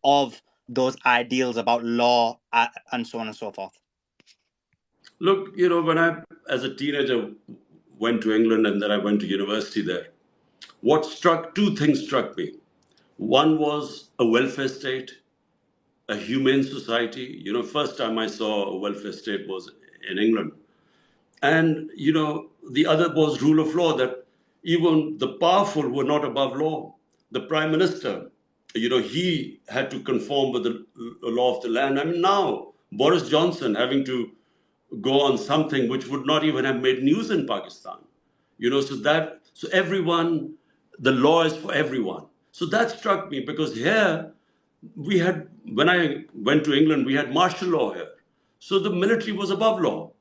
of those ideals about law and so on and so forth? Look, when I, as a teenager, went to England and then I went to university there, two things struck me. One was a welfare state, a humane society. First time I saw a welfare state was in England. And, the other was rule of law, that even the powerful were not above law. The prime minister, he had to conform with the law of the land. I mean, now Boris Johnson having to go on something which would not even have made news in Pakistan. So everyone, the law is for everyone. So that struck me, because here when I went to England, we had martial law here. So the military was above law.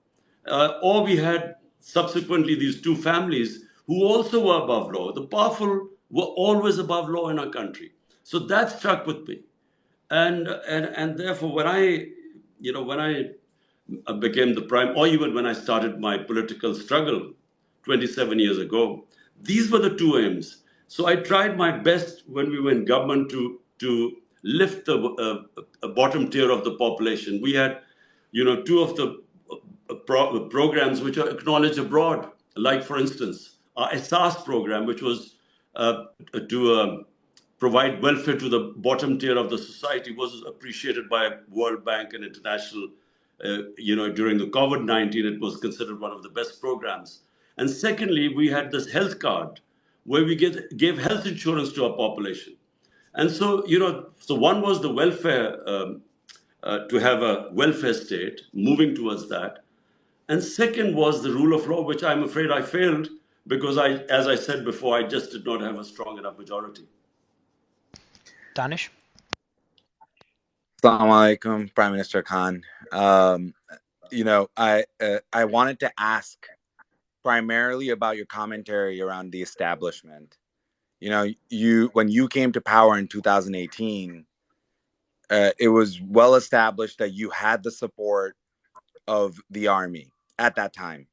Or we had subsequently these two families who also were above law. The powerful were always above law in our country. So that struck with me. And therefore, when I became the prime, or even when I started my political struggle 27 years ago, these were the two aims. So I tried my best when we were in government to lift the bottom tier of the population. We had, two of the programs which are acknowledged abroad, like, for instance, our SARS program, which was to provide welfare to the bottom tier of the society, was appreciated by World Bank and international. During the COVID-19, it was considered one of the best programs. And secondly, we had this health card where we gave health insurance to our population. And so, so one was the welfare, to have a welfare state, moving towards that. And second was the rule of law, which I'm afraid I failed because as I said before, I just did not have a strong enough majority. Danish? Assalamu alaikum, Prime Minister Khan. I wanted to ask primarily about your commentary around the establishment. When you came to power in 2018, it was well established that you had the support of the army at that time.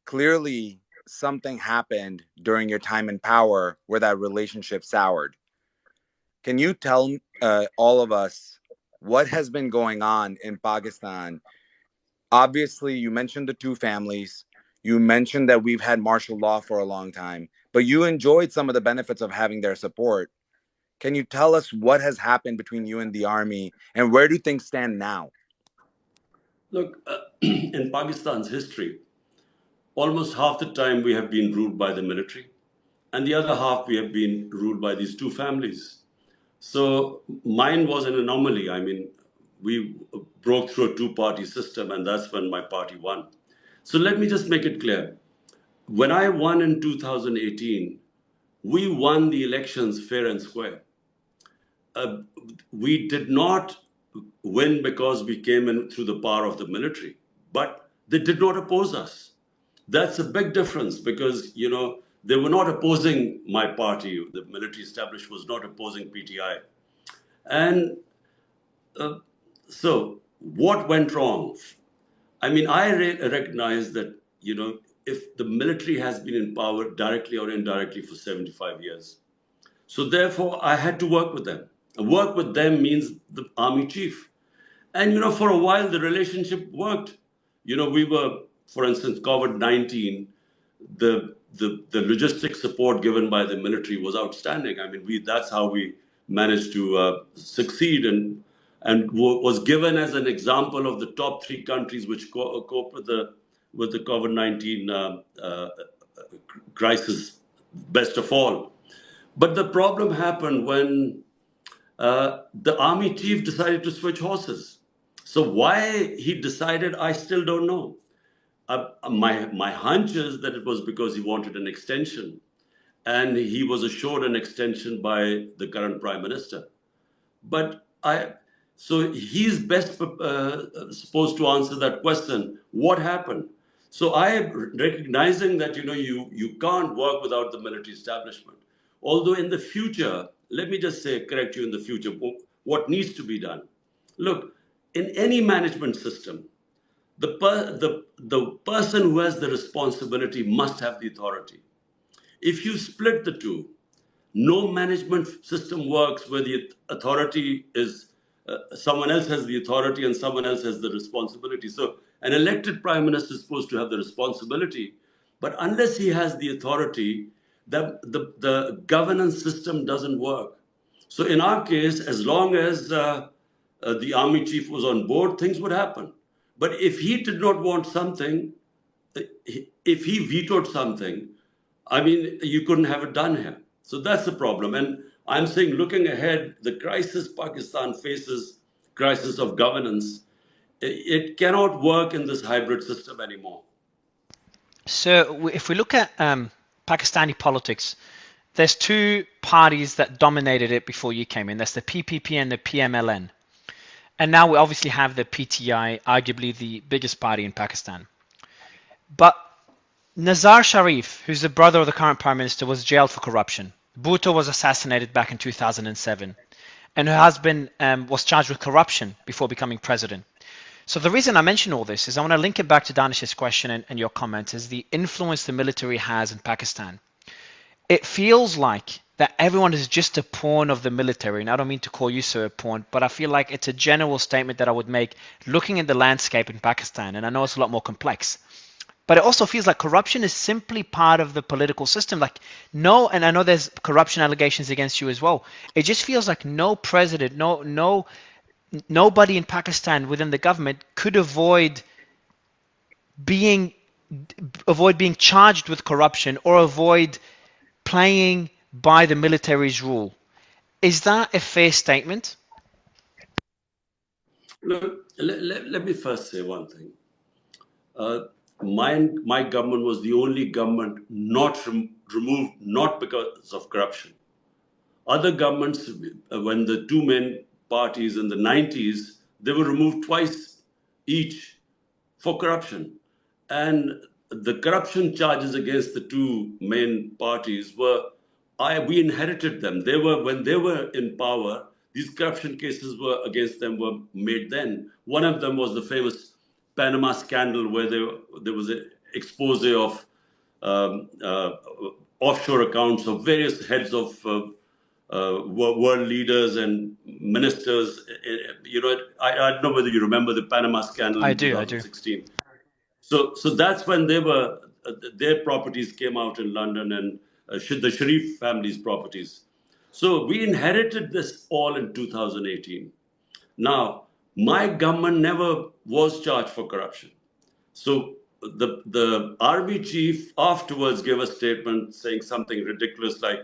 Clearly, something happened during your time in power where that relationship soured. Can you tell all of us what has been going on in Pakistan? Obviously, you mentioned the two families. You mentioned that we've had martial law for a long time, but you enjoyed some of the benefits of having their support. Can you tell us what has happened between you and the army, and where do things stand now? Look, in Pakistan's history, almost half the time we have been ruled by the military, and the other half we have been ruled by these two families. So mine was an anomaly. I mean, we broke through a two-party system, and that's when my party won. So let me just make it clear. When I won in 2018, we won the elections fair and square. We did not win because we came in through the power of the military, but they did not oppose us. That's a big difference, because, they were not opposing my party. The military establishment was not opposing PTI. And so what went wrong? I mean, I recognize that, if the military has been in power directly or indirectly for 75 years, so therefore I had to work with them. Work with them means the army chief. And, for a while the relationship worked. We were, for instance, COVID-19, the logistic support given by the military was outstanding. I mean, that's how we managed to succeed, and was given as an example of the top three countries which cope with the COVID-19 crisis best of all. But the problem happened when the army chief decided to switch horses. So why he decided, I still don't know. My hunch is that it was because he wanted an extension, and he was assured an extension by the current prime minister. But so he's best supposed to answer that question. What happened? So I am recognizing that you can't work without the military establishment. Although in the future, let me just say, correct you in the future, what needs to be done. Look, in any management system, the person who has the responsibility must have the authority. If you split the two, No management system works where the authority is someone else has the authority and someone else has the responsibility. So an elected prime minister is supposed to have the responsibility, but unless he has the authority, the governance system doesn't work. So in our case, as long as the army chief was on board, things would happen. But if he did not want something, if he vetoed something, I mean, you couldn't have it done here. So that's the problem. And I'm saying, looking ahead, the crisis Pakistan faces, crisis of governance, it cannot work in this hybrid system anymore. So if we look at Pakistani politics, there's two parties that dominated it before you came in. That's the PPP and the PMLN. And now we obviously have the PTI, arguably the biggest party in Pakistan. But Nazar Sharif, who's the brother of the current prime minister, was jailed for corruption. Bhutto was assassinated back in 2007. And her husband was charged with corruption before becoming president. So the reason I mention all this is I want to link it back to Danish's question and your comment, is the influence the military has in Pakistan. It feels like that everyone is just a pawn of the military. And I don't mean to call you, sir, a pawn, but I feel like it's a general statement that I would make looking at the landscape in Pakistan. And I know it's a lot more complex. But it also feels like corruption is simply part of the political system. Like no, and I know there's corruption allegations against you as well. It just feels like no president, nobody in Pakistan within the government could avoid being charged with corruption or avoid playing by the military's rule. Is that a fair statement? Look, let me first say one thing. My government was the only government not removed, not because of corruption. Other governments, when the two main parties in the 90s, they were removed twice each for corruption. And the corruption charges against the two main parties we inherited them. When they were in power, these corruption cases against them were made then. One of them was the famous Panama scandal, where there was an expose of offshore accounts of various heads of world leaders and ministers. I don't know whether you remember the Panama scandal in 2016. So that's when their properties came out in London, and the Sharif family's properties. So we inherited this all in 2018. Now, my government never was charged for corruption. So the army chief afterwards gave a statement saying something ridiculous, like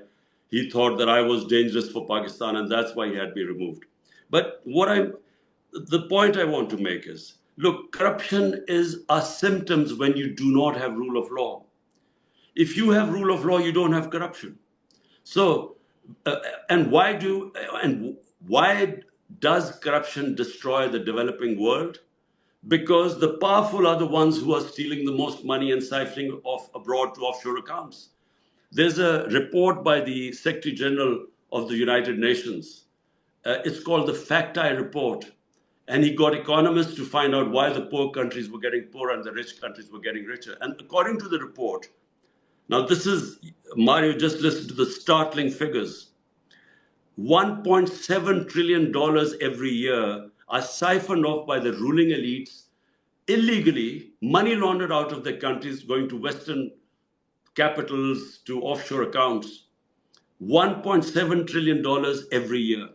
he thought that I was dangerous for Pakistan and that's why he had me removed. But the point I want to make is, look, corruption is a symptoms when you do not have rule of law. If you have rule of law, you don't have corruption. So, and why does corruption destroy the developing world? Because the powerful are the ones who are stealing the most money and siphoning off abroad to offshore accounts. There's a report by the Secretary General of the United Nations. It's called the Fact-I Report. And he got economists to find out why the poor countries were getting poorer and the rich countries were getting richer. And according to the report, now this is, Mario, just listen to the startling figures. $1.7 trillion every year are siphoned off by the ruling elites illegally, money laundered out of their countries, going to Western capitals, to offshore accounts. $1.7 trillion every year.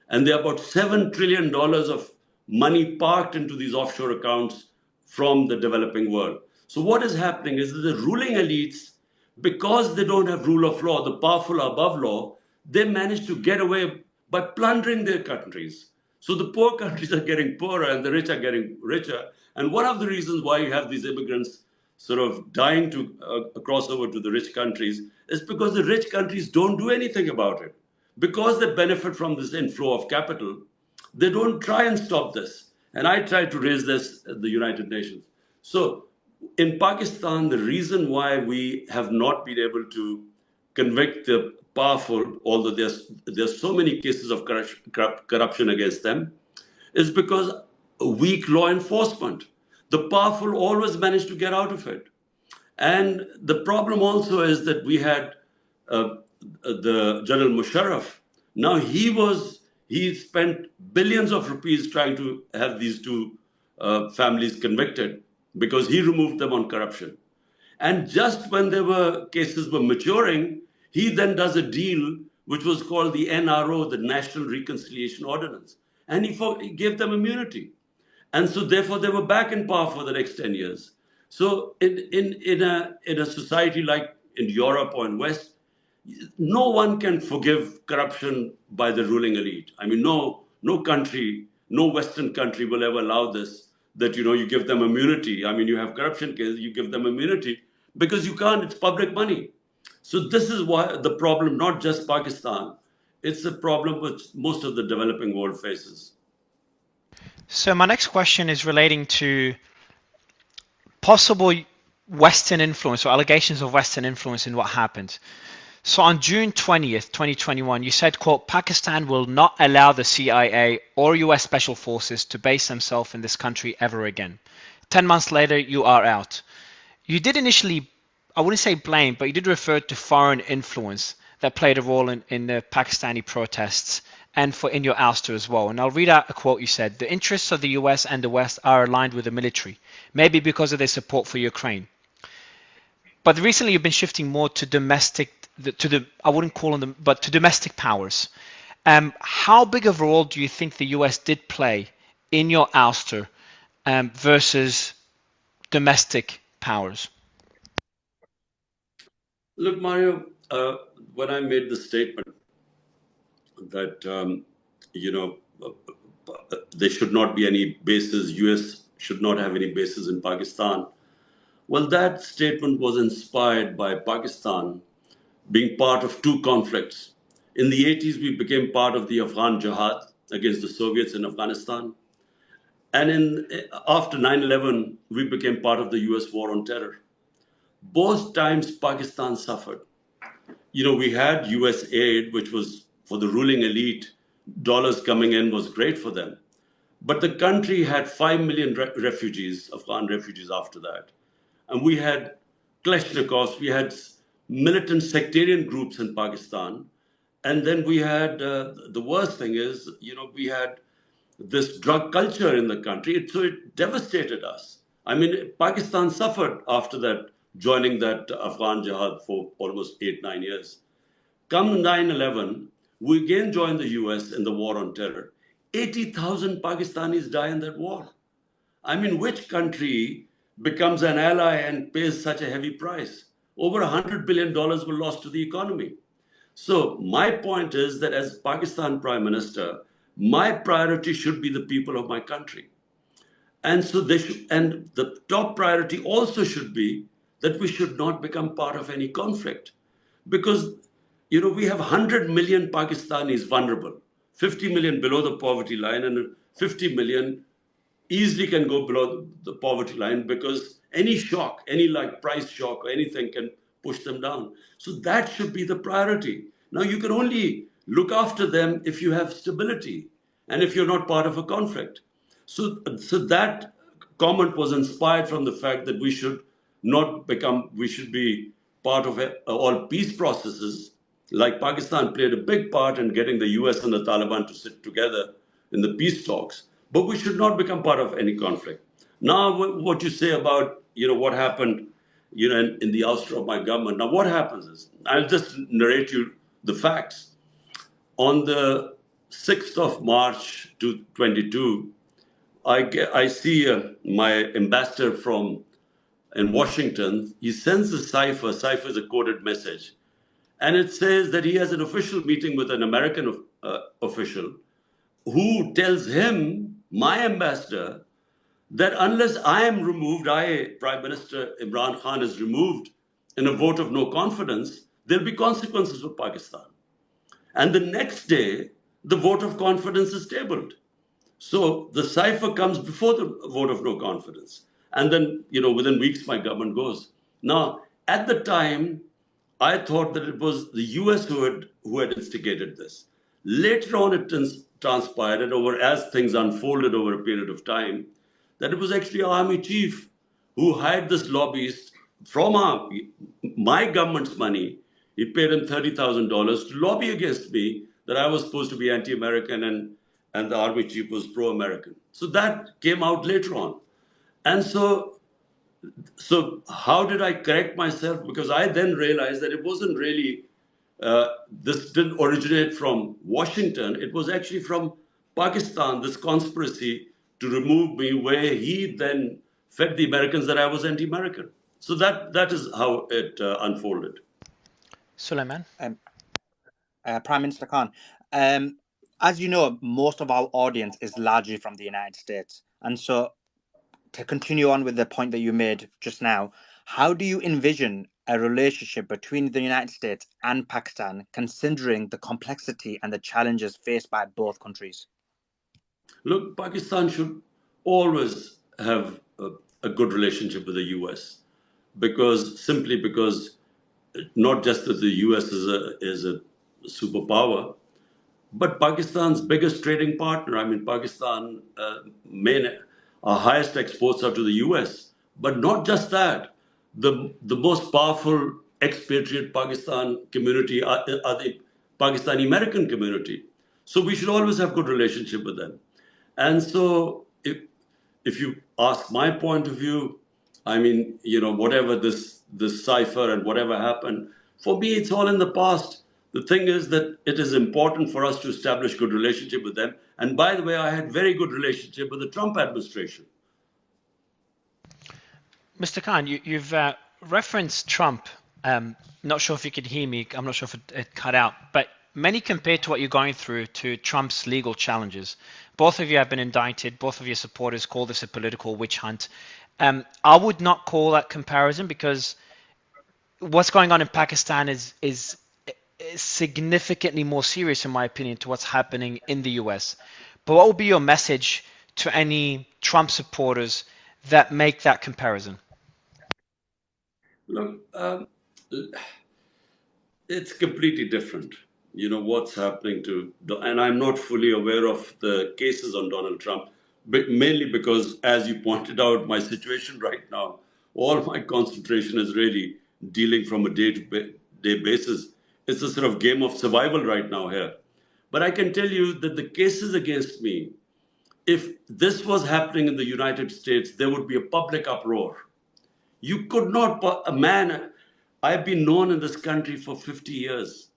And there are about $7 trillion of money parked into these offshore accounts from the developing world. So what is happening is that the ruling elites, because they don't have rule of law, the powerful are above law, they manage to get away by plundering their countries. So the poor countries are getting poorer and the rich are getting richer. And one of the reasons why you have these immigrants sort of dying to cross over to the rich countries is because the rich countries don't do anything about it. Because they benefit from this inflow of capital, they don't try and stop this. And I tried to raise this at the United Nations. So in Pakistan, the reason why we have not been able to convict the powerful, although there's so many cases of corruption against them, is because weak law enforcement. The powerful always manage to get out of it. And the problem also is that we had the General Musharraf. Now he spent billions of rupees trying to have these two families convicted because he removed them on corruption. And just when cases were maturing, he then does a deal which was called the NRO, the National Reconciliation Ordinance, and he gave them immunity. And so therefore they were back in power for the next 10 years. So in a society like in Europe or in West, no one can forgive corruption by the ruling elite. I mean, no country, no Western country will ever allow this, that, you give them immunity. I mean, you have corruption cases, you give them immunity because you can't, it's public money. So this is why the problem, not just Pakistan, it's a problem which most of the developing world faces. So my next question is relating to possible Western influence or allegations of Western influence in what happened. So on June 20th, 2021, you said, quote, Pakistan will not allow the CIA or US Special Forces to base themselves in this country ever again. 10 months later, you are out. You did initially, I wouldn't say blame, but you did refer to foreign influence that played a role in the Pakistani protests and in your ouster as well. And I'll read out a quote you said. The interests of the US and the West are aligned with the military, maybe because of their support for Ukraine. But recently you've been shifting more to I wouldn't call them, but to domestic powers. How big of a role do you think the US did play in your ouster versus domestic powers? Look, Mario, when I made the statement that, there should not be any bases, US should not have any bases in Pakistan. Well, that statement was inspired by Pakistan being part of two conflicts. In the 80s, we became part of the Afghan Jihad against the Soviets in Afghanistan. And after 9/11, we became part of the US war on terror. Both times, Pakistan suffered. We had US aid, which was for the ruling elite. Dollars coming in was great for them. But the country had 5 million refugees, Afghan refugees after that. And we had Kalashnikovs, we had militant sectarian groups in Pakistan. And then we had, the worst thing is, we had this drug culture in the country. So it devastated us. I mean, Pakistan suffered after that, joining that Afghan Jihad for almost 8-9 years. Come 9/11, we again joined the US in the war on terror. 80,000 Pakistanis die in that war. I mean, which country becomes an ally and pays such a heavy price? Over $100 billion were lost to the economy. So my point is that as Pakistan Prime Minister, my priority should be the people of my country. And so and the top priority also should be that we should not become part of any conflict. Because, we have 100 million Pakistanis vulnerable, 50 million below the poverty line, and 50 million easily can go below the poverty line because any shock, any price shock or anything can push them down. So that should be the priority. Now you can only look after them if you have stability and if you're not part of a conflict. So that comment was inspired from the fact that we should be part of all peace processes. Like Pakistan played a big part in getting the US and the Taliban to sit together in the peace talks. But we should not become part of any conflict. Now, what you say about, what happened, in the ouster of my government. Now, what happens is, I'll just narrate you the facts. On the 6th of March 2022, I see my ambassador in Washington. He sends a cipher. Cipher is a coded message. And it says that he has an official meeting with an American official who tells him, my ambassador, that unless I am removed, Prime Minister Imran Khan is removed in a vote of no confidence, there'll be consequences for Pakistan. And the next day, the vote of confidence is tabled. So the cipher comes before the vote of no confidence. And then, within weeks, my government goes. Now, at the time, I thought that it was the US who had instigated this. Later on, it transpired, and as things unfolded over a period of time, that it was actually our army chief who hired this lobbyist from my government's money He paid him $30,000 to lobby against me that I was supposed to be anti-American and the army chief was pro-American. So that came out later on. And so how did I correct myself? Because I then realized that it wasn't really, this didn't originate from Washington. It was actually from Pakistan, this conspiracy to remove me, where he then fed the Americans that I was anti-American. So that is how it unfolded. Suleiman? Prime Minister Khan, as you know, most of our audience is largely from the United States. And so, to continue on with the point that you made just now, how do you envision a relationship between the United States and Pakistan, considering the complexity and the challenges faced by both countries? Look, Pakistan should always have a good relationship with the US simply because not just that the US is a superpower, but Pakistan's biggest trading partner. I mean, Pakistan main our highest exports are to the US, but not just that. The most powerful expatriate Pakistan community are the Pakistani American community. So we should always have good relationship with them. And so if you ask my point of view, I mean, whatever this cipher and whatever happened, for me, it's all in the past. The thing is that it is important for us to establish good relationship with them. And by the way, I had very good relationship with the Trump administration. Mr. Khan, you've referenced Trump. Not sure if you could hear me. I'm not sure if it cut out. But many compare to what you're going through to Trump's legal challenges. Both of you have been indicted. Both of your supporters call this a political witch hunt. I would not call that comparison because what's going on in Pakistan is significantly more serious, in my opinion, to what's happening in the US. But what would be your message to any Trump supporters that make that comparison? Look, it's completely different. What's happening and I'm not fully aware of the cases on Donald Trump, but mainly because, as you pointed out, my situation right now, all my concentration is really dealing from a day-to-day basis. It's a sort of game of survival right now here. But I can tell you that the cases against me, if this was happening in the United States, there would be a public uproar. You could not, a man, I've been known in this country for 50 years.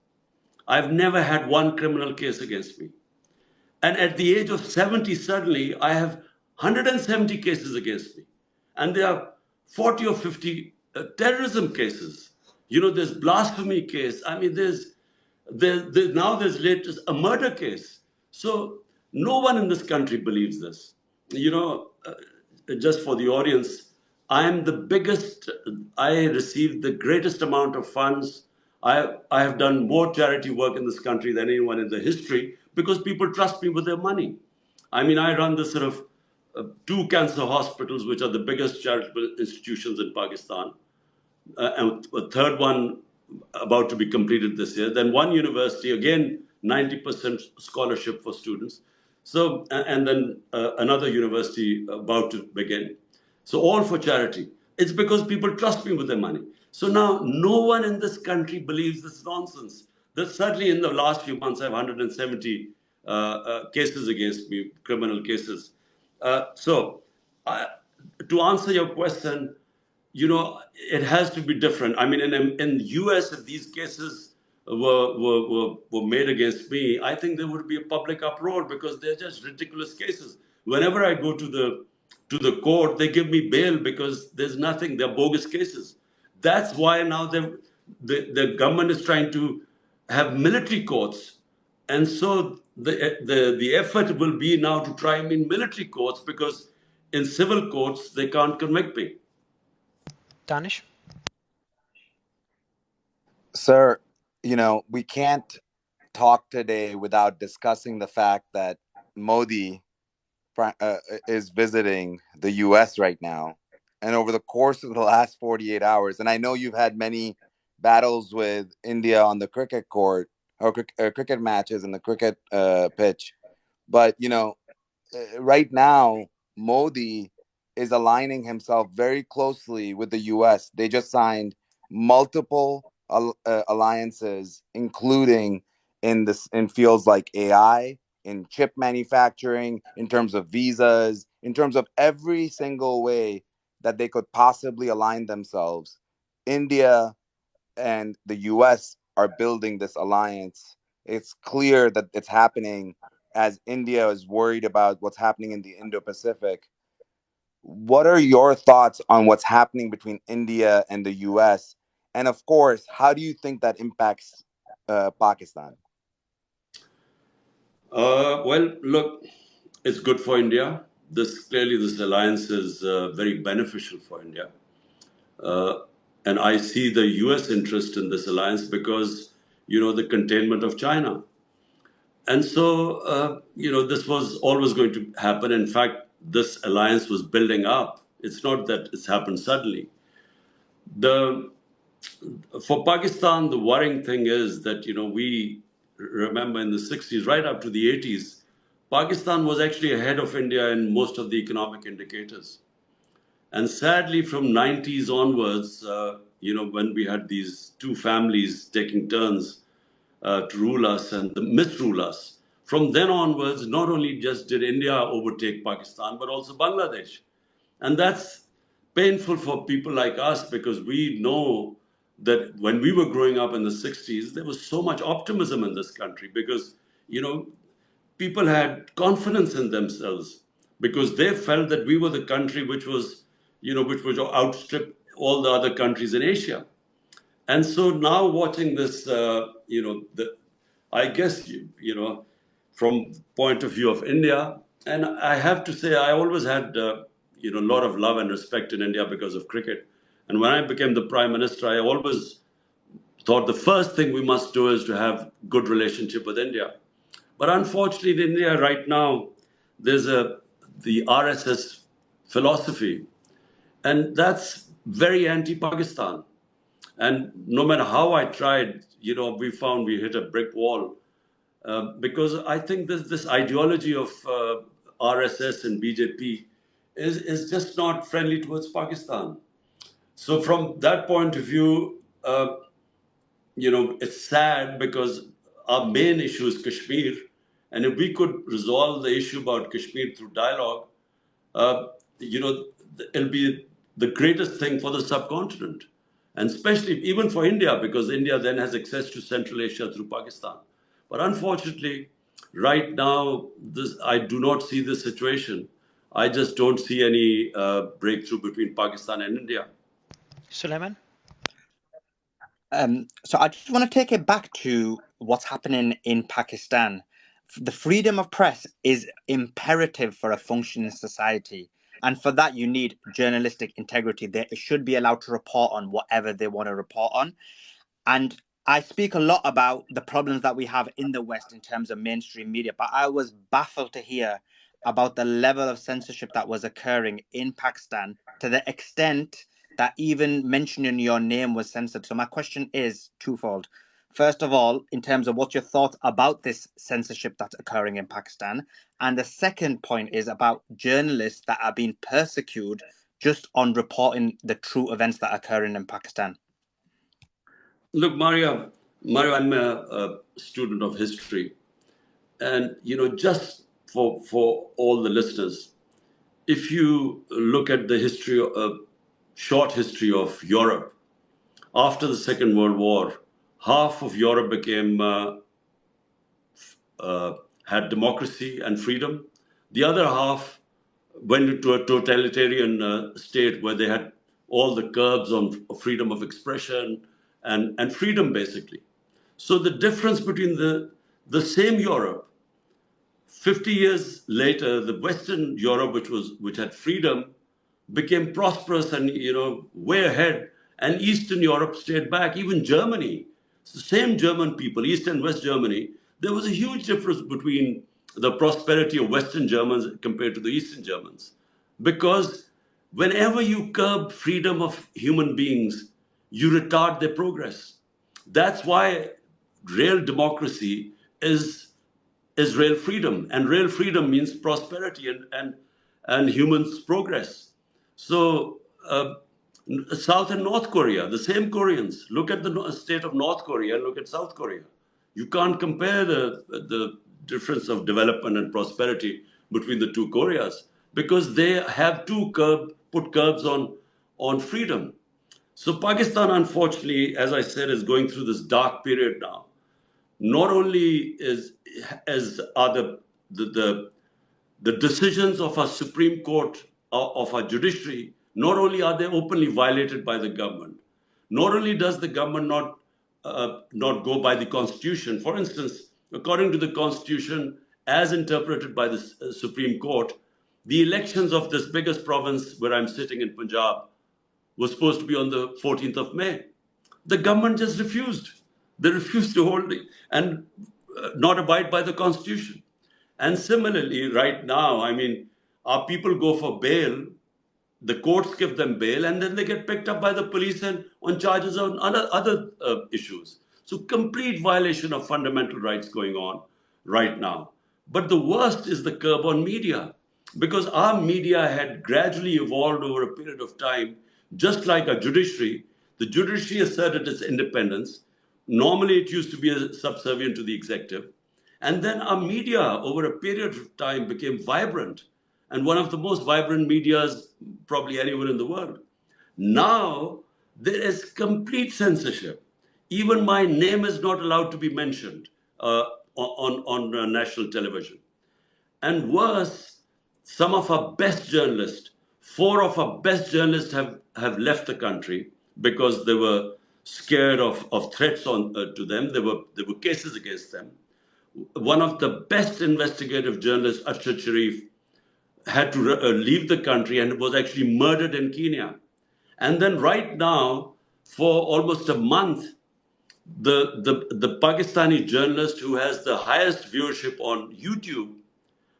I've never had one criminal case against me. And at the age of 70, suddenly, I have 170 cases against me. And there are 40 or 50 terrorism cases. There's blasphemy case. I mean, now there's latest a murder case. So no one in this country believes this. Just for the audience, I am the biggest, I received the greatest amount of funds. I have done more charity work in this country than anyone in the history because people trust me with their money. I mean, I run this sort of two cancer hospitals, which are the biggest charitable institutions in Pakistan, and a third one about to be completed this year. Then one university, again, 90% scholarship for students. So, and then another university about to begin. So all for charity. It's because people trust me with their money. So now no one in this country believes this nonsense. That certainly in the last few months, I have 170 cases against me, criminal cases. So to answer your question, it has to be different. I mean, in US, if these cases were made against me, I think there would be a public uproar because they're just ridiculous cases. Whenever I go to the court, they give me bail because there's nothing. They're bogus cases. That's why now the government is trying to have military courts, and so the effort will be now to try them in military courts because in civil courts they can't convict me. Danish? Sir, we can't talk today without discussing the fact that Modi is visiting the US right now. And over the course of the last 48 hours, and I know you've had many battles with India on the cricket court or cricket matches in the cricket pitch. But, right now, Modi is aligning himself very closely with the US. They just signed multiple alliances, including in fields like AI, in chip manufacturing, in terms of visas, in terms of every single way that they could possibly align themselves. India and the US are building this alliance. It's clear that it's happening as India is worried about what's happening in the Indo-Pacific. What are your thoughts on what's happening between India and the US? And of course, how do you think that impacts Pakistan? Well, look, it's good for India. This alliance is very beneficial for India. And I see the US interest in this alliance because, the containment of China. And so, this was always going to happen. In fact, this alliance was building up. It's not that it's happened suddenly. The For Pakistan, the worrying thing is that, we remember in the 60s, right up to the 80s, Pakistan was actually ahead of India in most of the economic indicators. And sadly, from 90s onwards, when we had these two families taking turns to rule us and misrule us, from then onwards, not only just did India overtake Pakistan, but also Bangladesh. And that's painful for people like us because we know that when we were growing up in the 60s, there was so much optimism in this country because, people had confidence in themselves because they felt that we were the country which would outstrip all the other countries in Asia. And so now watching this, I guess, from point of view of India, and I have to say, I always had, a lot of love and respect in India because of cricket. And when I became the Prime Minister, I always thought the first thing we must do is to have good relationship with India. But unfortunately, in India right now, there's the RSS philosophy, and that's very anti-Pakistan. And no matter how I tried, we found we hit a brick wall because I think this ideology of RSS and BJP is just not friendly towards Pakistan. So from that point of view, it's sad because our main issue is Kashmir. And if we could resolve the issue about Kashmir through dialogue, uh, you know, it'll be the greatest thing for the subcontinent. And especially even for India, because India then has access to Central Asia through Pakistan. But unfortunately, right now, I do not see this situation. I just don't see any breakthrough between Pakistan and India. Suleiman? So I just want to take it back to what's happening in Pakistan. The freedom of press is imperative for a functioning society. And for that, you need journalistic integrity. They should be allowed to report on whatever they want to report on. And I speak a lot about the problems that we have in the West in terms of mainstream media, but I was baffled to hear about the level of censorship that was occurring in Pakistan to the extent that even mentioning your name was censored. So my question is twofold. First of all, in terms of what's your thoughts about this censorship that's occurring in Pakistan? And the second point is about journalists that are being persecuted just on reporting the true events that are occurring in Pakistan. Look, Mario, I'm a student of history. And, just for all the listeners, if you look at the short history of Europe, after the Second World War, half of Europe had democracy and freedom. The other half went into a totalitarian state where they had all the curbs on freedom of expression and freedom, basically. So the difference between the same Europe 50 years later, the Western Europe, which had freedom, became prosperous and way ahead, and Eastern Europe stayed back. Even Germany, it's the same German people, East and West Germany. There was a huge difference between the prosperity of Western Germans compared to the Eastern Germans, because whenever you curb freedom of human beings, you retard their progress. That's why real democracy is real freedom, and real freedom means prosperity and humans progress. So South and North Korea, the same Koreans. Look at the state of North Korea and look at South Korea. You can't compare the difference of development and prosperity between the two Koreas because they have put curbs on freedom. So Pakistan, unfortunately, as I said, is going through this dark period now. Not only are the decisions of our Supreme Court, of our judiciary, not only are they openly violated by the government, not only does the government not go by the Constitution. For instance, according to the Constitution, as interpreted by the Supreme Court, the elections of this biggest province where I'm sitting in Punjab was supposed to be on the 14th of May. The government just refused. They refused to hold it and not abide by the Constitution. And similarly, right now, I mean, our people go for bail, the courts give them bail, and then they get picked up by the police and on charges on other issues. So complete violation of fundamental rights going on right now. But the worst is the curb on media, because our media had gradually evolved over a period of time, just like our judiciary. The judiciary asserted its independence. Normally, it used to be subservient to the executive. And then our media, over a period of time, became vibrant and one of the most vibrant medias probably anywhere in the world. Now, there is complete censorship. Even my name is not allowed to be mentioned on national television. And worse, some of our best journalists, four of our best journalists have left the country because they were scared of threats to them. There were cases against them. One of the best investigative journalists, Arshad Sharif, had to leave the country and was actually murdered in Kenya. And then right now, for almost a month, the Pakistani journalist who has the highest viewership on YouTube,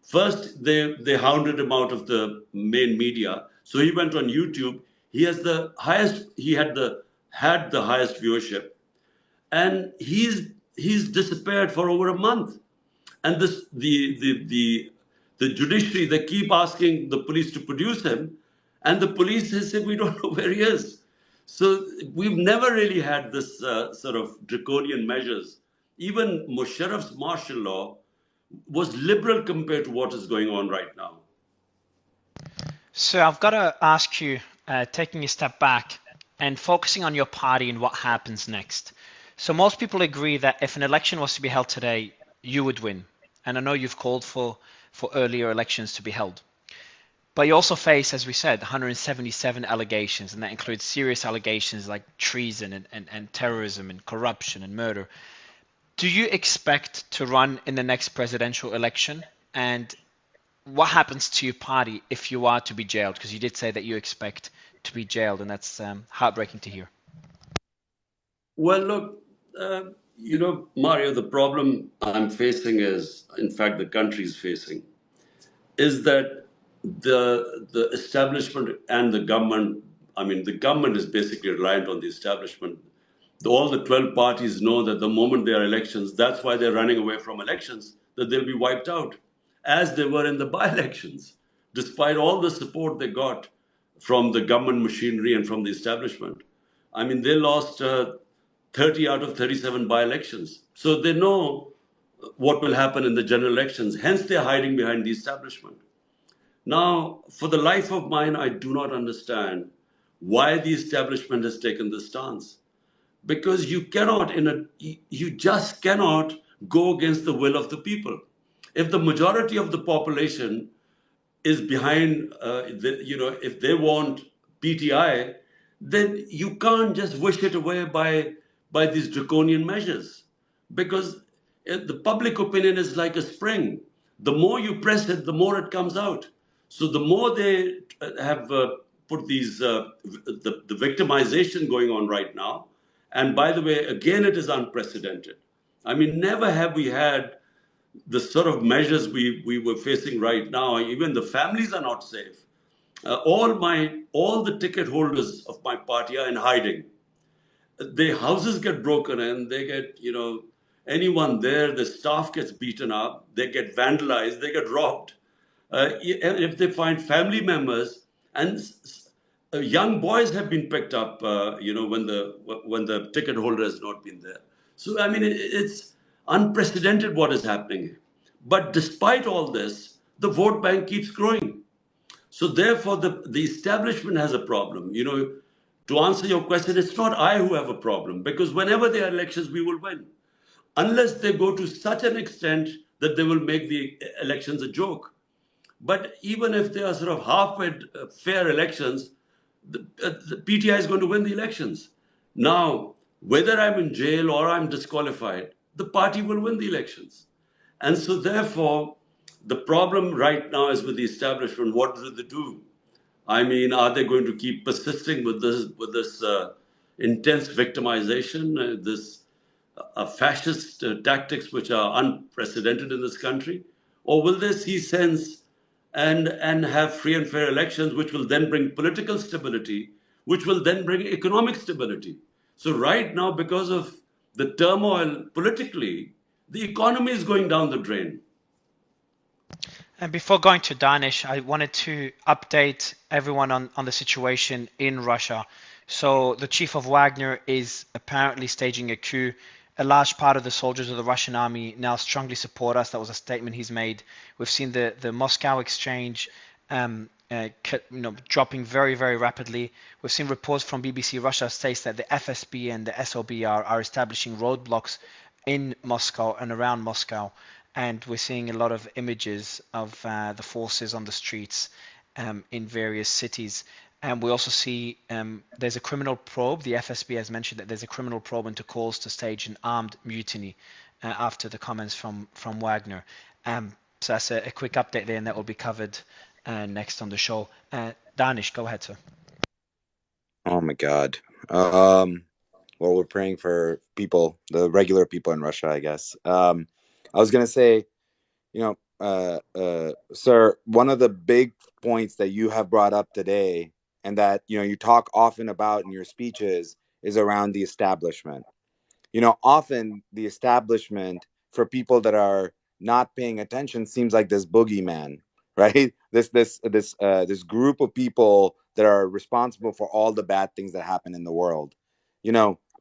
first they hounded him out of the main media. So he went on YouTube. He had the highest viewership. And he's disappeared for over a month. And the judiciary, they keep asking the police to produce him, and the police has said, we don't know where he is. So we've never really had this sort of draconian measures. Even Musharraf's martial law was liberal compared to what is going on right now. So I've got to ask you, taking a step back and focusing on your party and what happens next. So most people agree that if an election was to be held today, you would win. And I know you've called for earlier elections to be held. But you also face, as we said, 177 allegations, and that includes serious allegations like treason and terrorism and corruption and murder. Do you expect to run in the next presidential election? And what happens to your party if you are to be jailed? Because you did say that you expect to be jailed, and that's heartbreaking to hear. Well, look, Mario, the problem I'm facing is, in fact, the country is facing, is that the establishment and the government, I mean, the government is basically reliant on the establishment. All the 12 parties know that the moment there are elections, that's why they're running away from elections, that they'll be wiped out, as they were in the by-elections, despite all the support they got from the government machinery and from the establishment. I mean, they lost 30 out of 37 by-elections. So they know what will happen in the general elections. Hence, they're hiding behind the establishment. Now, for the life of mine, I do not understand why the establishment has taken this stance. Because you just cannot go against the will of the people. If the majority of the population is behind, if they want PTI, then you can't just wish it away by these draconian measures. Because the public opinion is like a spring. The more you press it, the more it comes out. So the more they have put these, the victimization going on right now, and by the way, again, it is unprecedented. I mean, never have we had the sort of measures we were facing right now. Even the families are not safe. All the ticket holders of my party are in hiding. Their houses get broken and they get, anyone there, the staff gets beaten up, they get vandalized, they get robbed. If they find family members, and young boys have been picked up, when the ticket holder has not been there. So I mean, it's unprecedented what is happening. But despite all this, the vote bank keeps growing. So therefore, the establishment has a problem. To answer your question, it's not I who have a problem, because whenever there are elections, we will win, unless they go to such an extent that they will make the elections a joke. But even if they are sort of halfway fair elections, the PTI is going to win the elections. Now, whether I'm in jail or I'm disqualified, the party will win the elections. And so, therefore, the problem right now is with the establishment. What do they do? I mean, are they going to keep persisting with this intense victimization, this fascist tactics which are unprecedented in this country? Or will they see sense and have free and fair elections, which will then bring political stability, which will then bring economic stability? So right now, because of the turmoil politically, the economy is going down the drain. And before going to Danish, I wanted to update everyone on the situation in Russia. So the chief of Wagner is apparently staging a coup. A large part of the soldiers of the Russian army now strongly support us. That was a statement he's made. We've seen the Moscow exchange dropping very, very rapidly. We've seen reports from BBC Russia states that the FSB and the SOB are establishing roadblocks in Moscow and around Moscow. And we're seeing a lot of images of the forces on the streets in various cities. And we also see there's a criminal probe. The FSB has mentioned that there's a criminal probe into calls to stage an armed mutiny after the comments from Wagner. So that's a quick update there, and that will be covered next on the show. Danish, go ahead, sir. Oh my God. Well, we're praying for people, the regular people in Russia, I guess. I was gonna say, sir, one of the big points that you have brought up today, and that you talk often about in your speeches, is around the establishment. Often the establishment, for people that are not paying attention, seems like this boogeyman, right? This group of people that are responsible for all the bad things that happen in the world.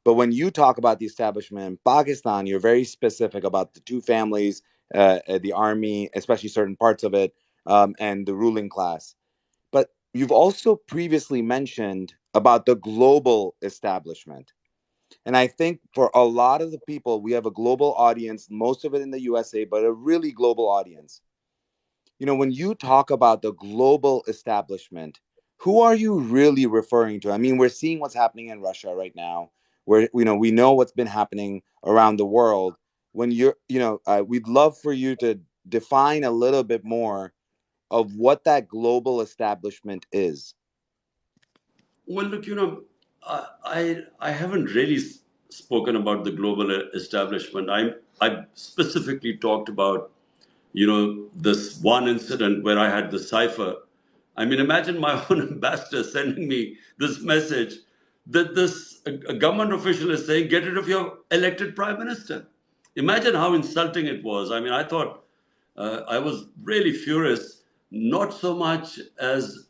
But when you talk about the establishment in Pakistan, you're very specific about the two families, the army, especially certain parts of it, and the ruling class. But you've also previously mentioned about the global establishment. And I think for a lot of the people, we have a global audience, most of it in the USA, but a really global audience. When you talk about the global establishment, who are you really referring to? I mean, we're seeing what's happening in Russia right now, where we know what's been happening around the world. When we'd love for you to define a little bit more of what that global establishment is. Well, look, I haven't really spoken about the global establishment. I specifically talked about, this one incident where I had the cipher. I mean, imagine my own ambassador sending me this message that a government official is saying, get rid of your elected prime minister. Imagine how insulting it was. I mean, I thought I was really furious, not so much as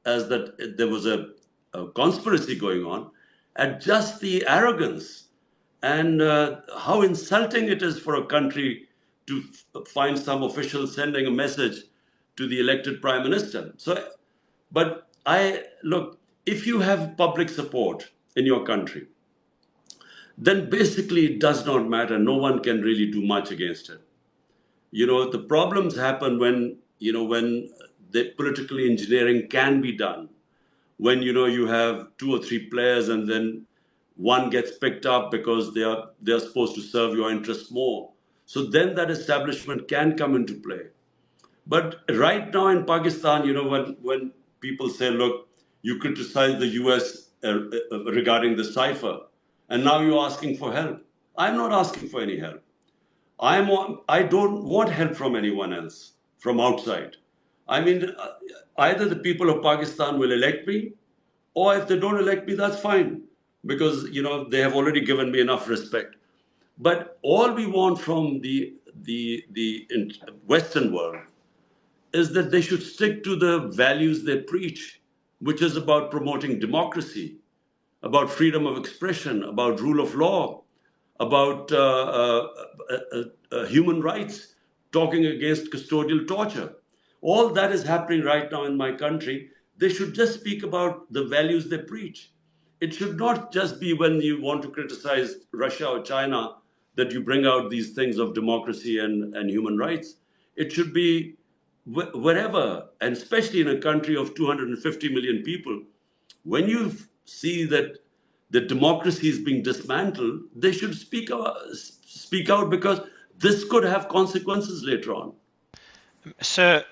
that there was a conspiracy going on, at just the arrogance and how insulting it is for a country to find some official sending a message to the elected prime minister. So, but look, if you have public support in your country, then basically it does not matter. No one can really do much against it. The problems happen when the political engineering can be done, when you have two or three players and then one gets picked up because they're supposed to serve your interest more. So then that establishment can come into play. But right now in Pakistan, when people say, look, you criticize the US regarding the cipher, and now you're asking for help. I'm not asking for any help. I don't want help from anyone else, from outside. I mean, either the people of Pakistan will elect me, or if they don't elect me, that's fine, because they have already given me enough respect. But all we want from the Western world is that they should stick to the values they preach. which is about promoting democracy, about freedom of expression, about rule of law, about human rights, talking against custodial torture. All that is happening right now in my country. They should just speak about the values they preach. It should not just be when you want to criticize Russia or China that you bring out these things of democracy and human rights. It should be wherever, and especially in a country of 250 million people, when you see that the democracy is being dismantled, they should speak out because this could have consequences later on. So,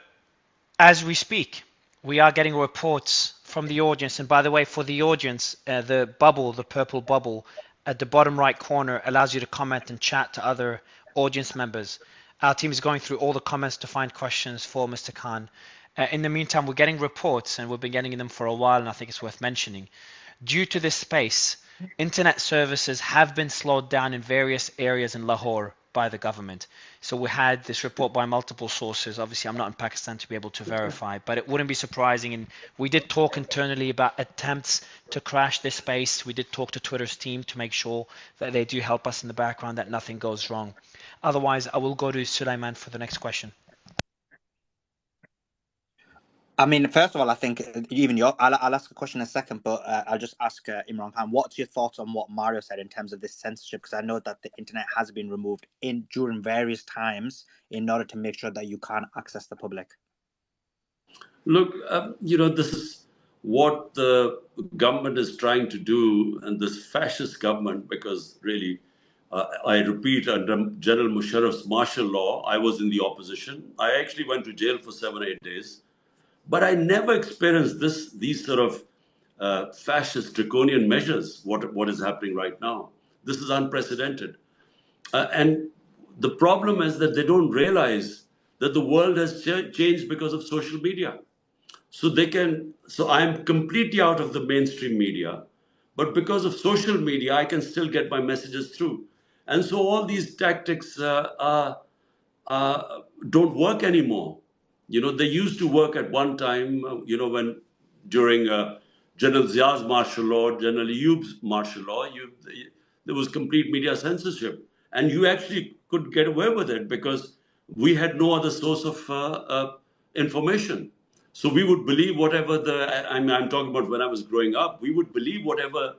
as we speak, we are getting reports from the audience. And by the way, for the audience, the bubble, the purple bubble at the bottom right corner allows you to comment and chat to other audience members. Our team is going through all the comments to find questions for Mr. Khan. In the meantime, we're getting reports, and we've been getting them for a while, and I think it's worth mentioning. Due to this space, internet services have been slowed down in various areas in Lahore by the government. So we had this report by multiple sources. Obviously, I'm not in Pakistan to be able to verify, but it wouldn't be surprising. And we did talk internally about attempts to crash this space. We did talk to Twitter's team to make sure that they do help us in the background, that nothing goes wrong. Otherwise, I will go to Sulaiman for the next question. I mean, first of all, I think even I'll ask a question in a second, but I'll just ask Imran Khan, what's your thoughts on what Mario said in terms of this censorship? Because I know that the internet has been removed during various times in order to make sure that you can't access the public. Look, this is what the government is trying to do, and this fascist government, because really, I repeat, under General Musharraf's martial law, I was in the opposition. I actually went to jail for 7-8 days. But I never experienced these sort of fascist draconian measures, what is happening right now. This is unprecedented. And the problem is that they don't realize that the world has changed because of social media. So I'm completely out of the mainstream media, but because of social media, I can still get my messages through. And so all these tactics don't work anymore. They used to work at one time, when during General Zia's martial law, General Ayub's martial law, there was complete media censorship. And you actually could get away with it because we had no other source of information. So we would believe whatever I'm talking about when I was growing up, we would believe whatever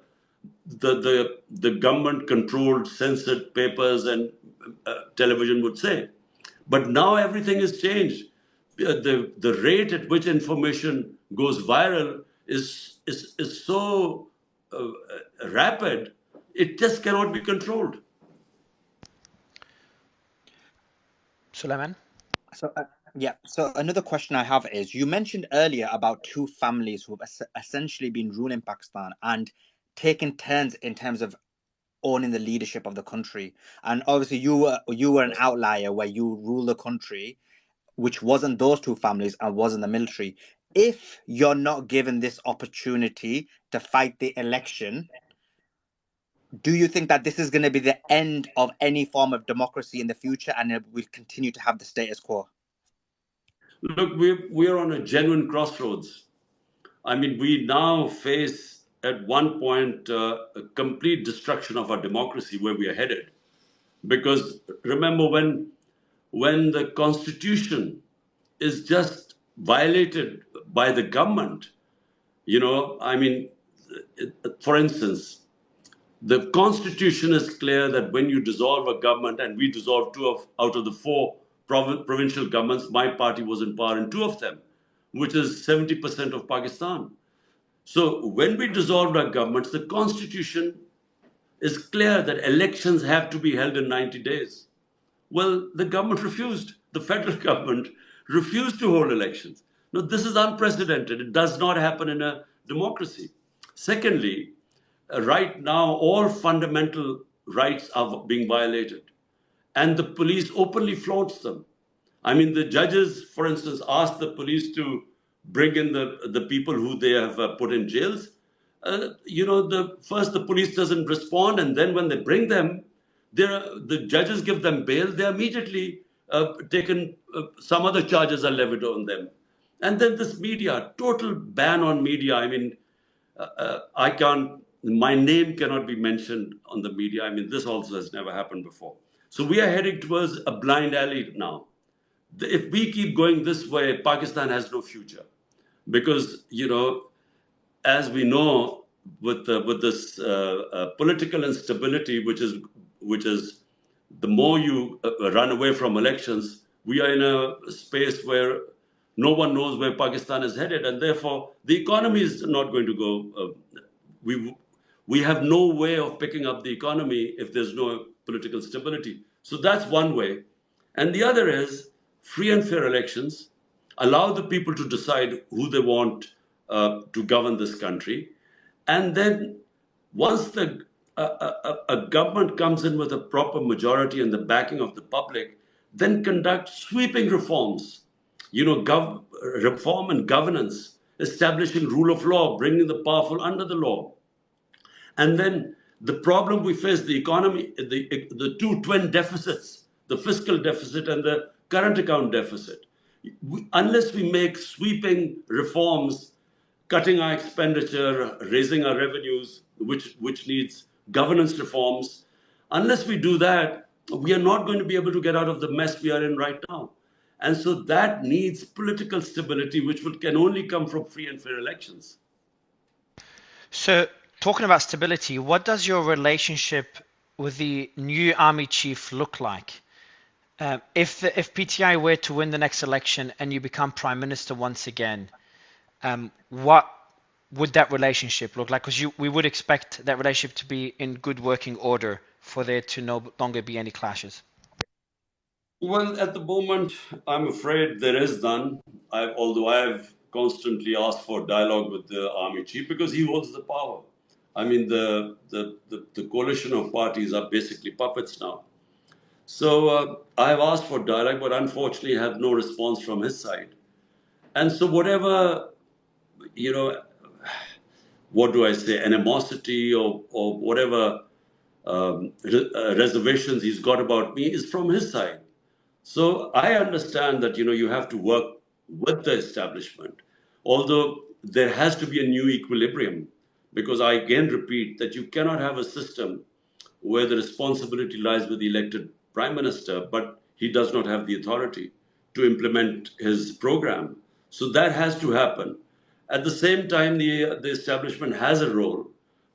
the government-controlled, censored papers and television would say. But now everything has changed. The rate at which information goes viral is so rapid, it just cannot be controlled. Sulaiman? So, So another question I have is, you mentioned earlier about two families who have essentially been ruling Pakistan and taking turns in terms of owning the leadership of the country. And obviously you were an outlier where you rule the country, which wasn't those two families and wasn't the military. If you're not given this opportunity to fight the election, do you think that this is going to be the end of any form of democracy in the future and we'll continue to have the status quo? Look, we're on a genuine crossroads. I mean, we now face at one point a complete destruction of our democracy where we are headed. Because remember, when the constitution is just violated by the government, for instance, the constitution is clear that when you dissolve a government, and we dissolved out of the 4 provincial governments, my party was in power in 2 of them, which is 70% of Pakistan. So when we dissolved our governments, the constitution is clear that elections have to be held in 90 days. Well, the government refused. The federal government refused to hold elections. Now, this is unprecedented. It does not happen in a democracy. Secondly, right now, all fundamental rights are being violated, and the police openly flaunts them. I mean, the judges, for instance, asked the police to bring in the people who they have put in jails. First the police doesn't respond, and then when they bring them, the judges give them bail. They're immediately taken. Some other charges are levied on them. And then this media, total ban on media. I mean, I can't, my name cannot be mentioned on the media. I mean, this also has never happened before. So we are heading towards a blind alley now. If we keep going this way, Pakistan has no future. Because, as we know, with this political instability, which is the more you run away from elections, we are in a space where no one knows where Pakistan is headed, and therefore the economy is not going to go. We we have no way of picking up the economy if there's no political stability. So that's one way, and the other is free and fair elections. Allow the people to decide who they want to govern this country, and then once a government comes in with a proper majority and the backing of the public, then conduct sweeping reforms, reform and governance, establishing rule of law, bringing the powerful under the law. And then the problem we face, the economy, the two twin deficits, the fiscal deficit and the current account deficit. Unless we make sweeping reforms, cutting our expenditure, raising our revenues, which needs governance reforms, unless we do that, we are not going to be able to get out of the mess we are in right now. And so that needs political stability, which can only come from free and fair elections. So, talking about stability, what does your relationship with the new army chief look like? If PTI were to win the next election and you become prime minister once again, what would that relationship look like? Because we would expect that relationship to be in good working order for there to no longer be any clashes. Well, at the moment, I'm afraid there is none. Although I've constantly asked for dialogue with the army chief because he holds the power. I mean, the coalition of parties are basically puppets now. So I've asked for dialogue, but unfortunately have no response from his side. And so whatever, what do I say, animosity or whatever reservations he's got about me is from his side. So I understand that you have to work with the establishment, although there has to be a new equilibrium, because I again repeat that you cannot have a system where the responsibility lies with the elected prime minister, but he does not have the authority to implement his program. So that has to happen. At the same time, the establishment has a role,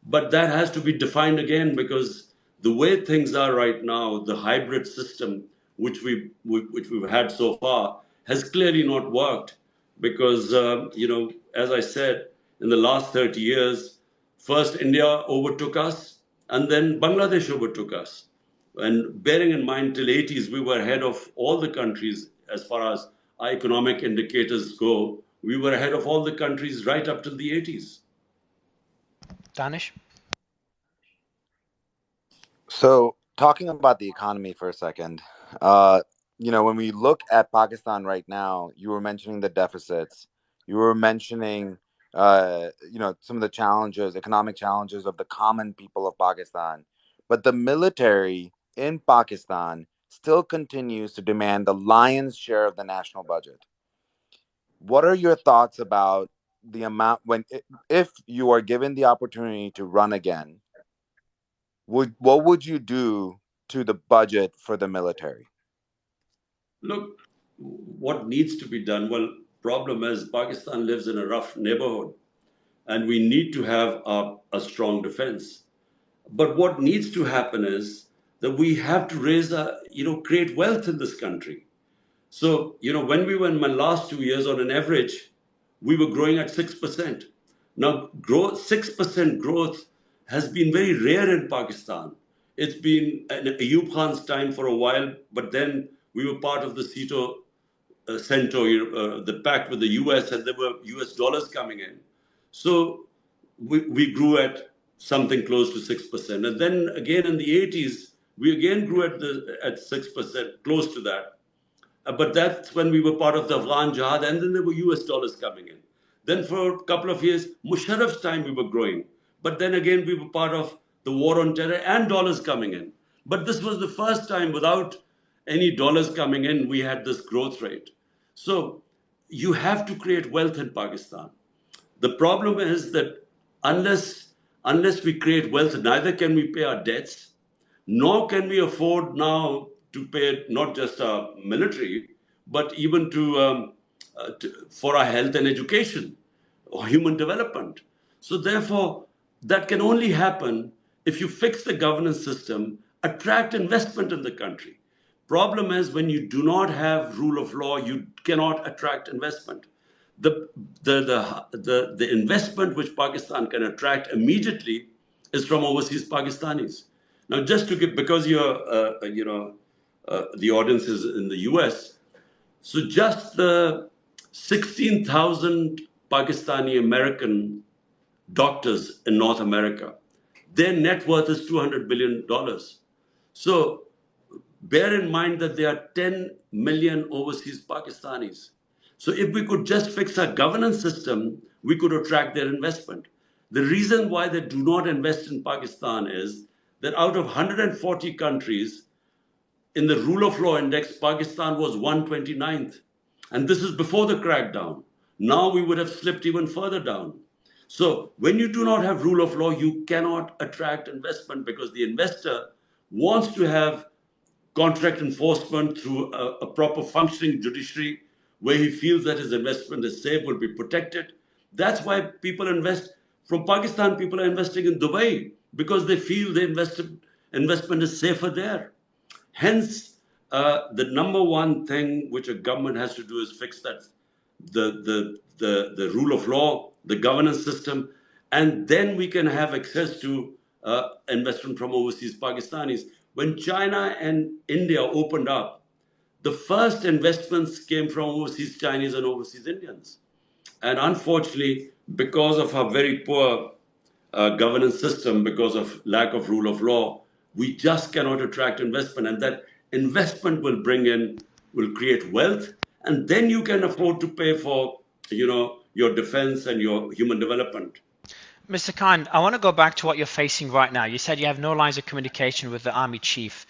but that has to be defined again, because the way things are right now, the hybrid system which we've had so far has clearly not worked, because as I said, in the last 30 years, first India overtook us, and then Bangladesh overtook us. And bearing in mind, till 80s, we were ahead of all the countries as far as our economic indicators go. We were ahead of all the countries right up till the 80s. Danish? So, talking about the economy for a second, when we look at Pakistan right now, you were mentioning the deficits, you were mentioning, some of the challenges, economic challenges of the common people of Pakistan. But the military in Pakistan still continues to demand the lion's share of the national budget. What are your thoughts about the amount if you are given the opportunity to run again? What would you do to the budget for the military? Look, what needs to be done? Well, problem is Pakistan lives in a rough neighborhood, and we need to have a strong defense. But what needs to happen is that we have to create wealth in this country. So, when we were in my last 2 years, on an average, we were growing at 6%. Now, 6% growth has been very rare in Pakistan. It's been Ayub Khan's time for a while, but then we were part of the CENTO, the pact with the US, and there were US dollars coming in. So we grew at something close to 6%. And then again in the 80s, we again grew at 6%, close to that. But that's when we were part of the Afghan Jihad, and then there were US dollars coming in. Then for a couple of years, Musharraf's time, we were growing. But then again, we were part of the war on terror and dollars coming in. But this was the first time without any dollars coming in, we had this growth rate. So, you have to create wealth in Pakistan. The problem is that unless we create wealth, neither can we pay our debts, nor can we afford now to pay not just our military, but even for our health and education or human development. So therefore, that can only happen if you fix the governance system, attract investment in the country. Problem is when you do not have rule of law, you cannot attract investment. The, the investment which Pakistan can attract immediately is from overseas Pakistanis. Now, just to give, because the audience is in the US, so just the 16,000 Pakistani American doctors in North America, their net worth is $200 billion. So bear in mind that there are 10 million overseas Pakistanis. So if we could just fix our governance system, we could attract their investment. The reason why they do not invest in Pakistan is that out of 140 countries, in the rule of law index, Pakistan was 129th. And this is before the crackdown. Now we would have slipped even further down. So when you do not have rule of law, you cannot attract investment because the investor wants to have contract enforcement through a proper functioning judiciary where he feels that his investment is safe, will be protected. That's why people invest. From Pakistan, people are investing in Dubai because they feel the investment is safer there. Hence, the number one thing which a government has to do is fix that the rule of law, the governance system, and then we can have access to investment from overseas Pakistanis. When China and India opened up, the first investments came from overseas Chinese and overseas Indians. And unfortunately, because of our very poor governance system, because of lack of rule of law, we just cannot attract investment. And that investment will create wealth, and then you can afford to pay for, your defense and your human development. Mr. Khan, I want to go back to what you're facing right now. You said you have no lines of communication with the army chief.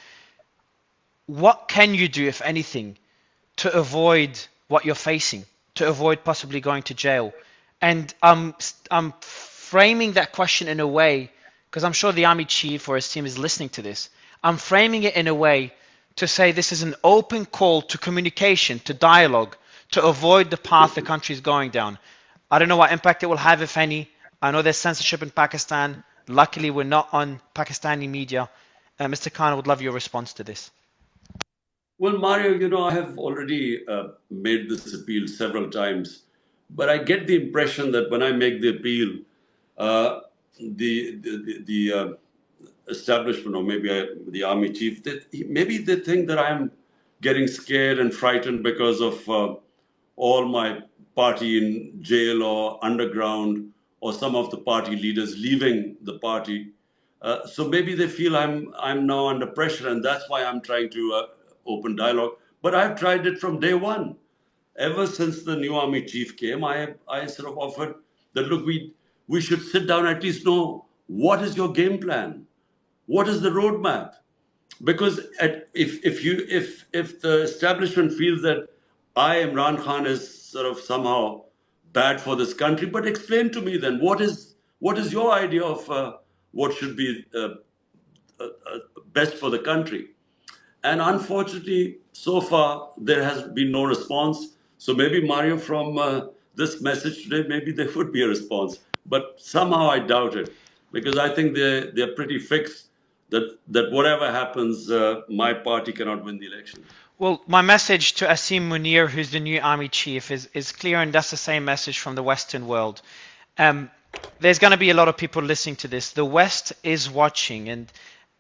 What can you do, if anything, to avoid what you're facing, to avoid possibly going to jail? And I'm framing that question in a way, because I'm sure the army chief or his team is listening to this. I'm framing it in a way to say this is an open call to communication, to dialogue, to avoid the path the country is going down. I don't know what impact it will have, if any. I know there's censorship in Pakistan. Luckily, we're not on Pakistani media. Mr. Khan, I would love your response to this. Well, Mario, I have already made this appeal several times, but I get the impression that when I make the appeal, the establishment, or maybe the army chief, maybe they think that I'm getting scared and frightened because of all my party in jail or underground, or some of the party leaders leaving the party. So maybe they feel I'm now under pressure, and that's why I'm trying to open dialogue. But I've tried it from day one. Ever since the new army chief came, I sort of offered that, look, we should sit down, at least know what is your game plan, what is the roadmap. Because if the establishment feels that Imran Khan is sort of somehow bad for this country, but explain to me then what is your idea of what should be best for the country. And unfortunately, so far, there has been no response. So maybe, Mario, from this message today, maybe there would be a response. But somehow I doubt it, because I think they're pretty fixed that whatever happens, my party cannot win the election. Well, my message to Asim Munir, who's the new army chief, is clear, and that's the same message from the Western world. There's going to be a lot of people listening to this. The West is watching,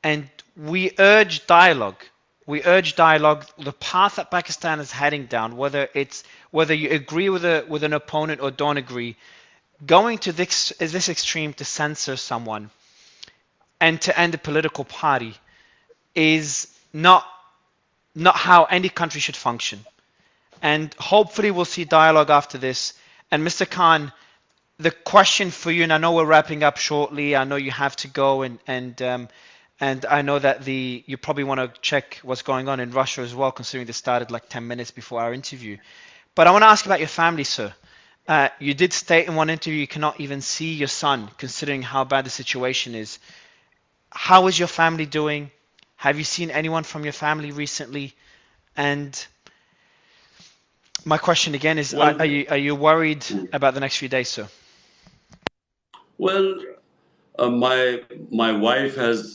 and we urge dialogue. We urge dialogue. The path that Pakistan is heading down, whether you agree with an opponent or don't agree, going to this extreme to censor someone and to end a political party is not how any country should function. And hopefully we'll see dialogue after this. And Mr. Khan, the question for you, and I know we're wrapping up shortly. I know you have to go, and I know that you probably want to check what's going on in Russia as well, considering this started like 10 minutes before our interview. But I want to ask about your family, sir. You did state in one interview you cannot even see your son, considering how bad the situation is. How is your family doing? Have you seen anyone from your family recently? And my question again is, One, are you worried about the next few days, sir? well, my wife has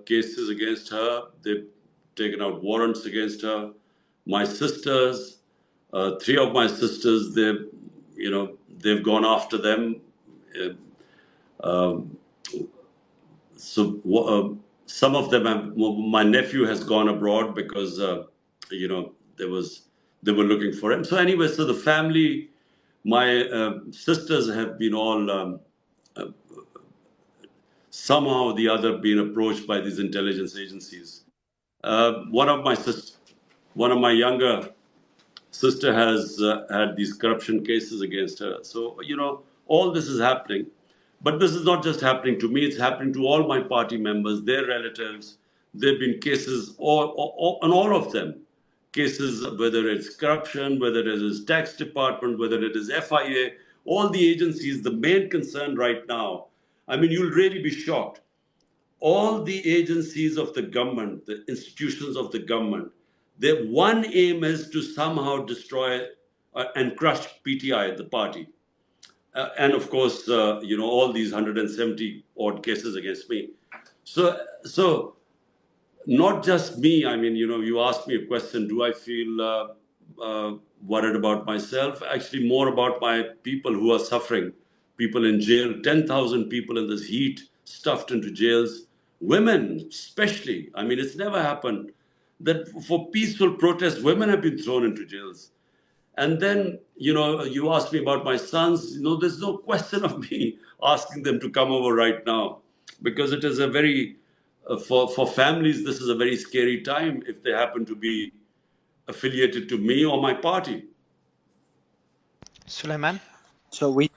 cases against her. They've taken out warrants against her. My sisters, three of my sisters, they've gone after them. Uh, um, some of them have. My nephew has gone abroad because you know there was they were looking for him. So anyway, so the family, my sisters have been all. Somehow or the other been approached by these intelligence agencies. One of my younger sister has had these corruption cases against her. So all this is happening, but this is not just happening to me. It's happening to all my party members, their relatives. There've been cases, on all of them, cases whether it's corruption, whether it is tax department, whether it is FIA, all the agencies. The main concern right now, I mean, you'll really be shocked, all the agencies of the government, the institutions of the government, their one aim is to somehow destroy and crush PTI, the party. And of course, all these 170 odd cases against me. So not just me. I mean, you asked me a question, do I feel worried about myself? Actually, more about my people who are suffering, people in jail, 10,000 people in this heat, stuffed into jails, women especially. I mean, it's never happened that for peaceful protests, women have been thrown into jails. And then, you asked me about my sons. There's no question of me asking them to come over right now, because it is a very, for families, this is a very scary time if they happen to be affiliated to me or my party. Suleiman? So we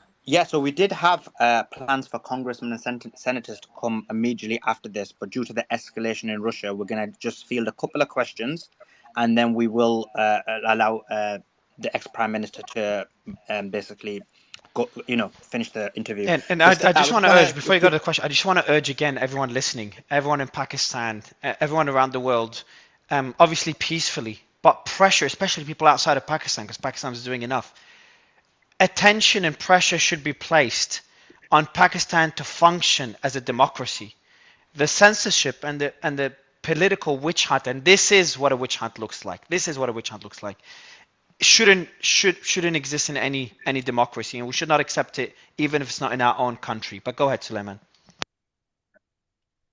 did have plans for congressmen and senators to come immediately after this, but due to the escalation in Russia, we're going to just field a couple of questions, and then we will allow the ex-prime minister to basically go, finish the interview. And So I I just just want to want urge, to before you go to the question, I just want to urge again, everyone listening, everyone in Pakistan, everyone around the world, obviously peacefully, but pressure, especially people outside of Pakistan, because Pakistan is doing enough. Attention and pressure should be placed on Pakistan to function as a democracy. The censorship and the political witch hunt, and this is what a witch hunt looks like. This is what a witch hunt looks like. Shouldn't exist in any democracy, and we should not accept it, even if it's not in our own country. But go ahead, Suleiman.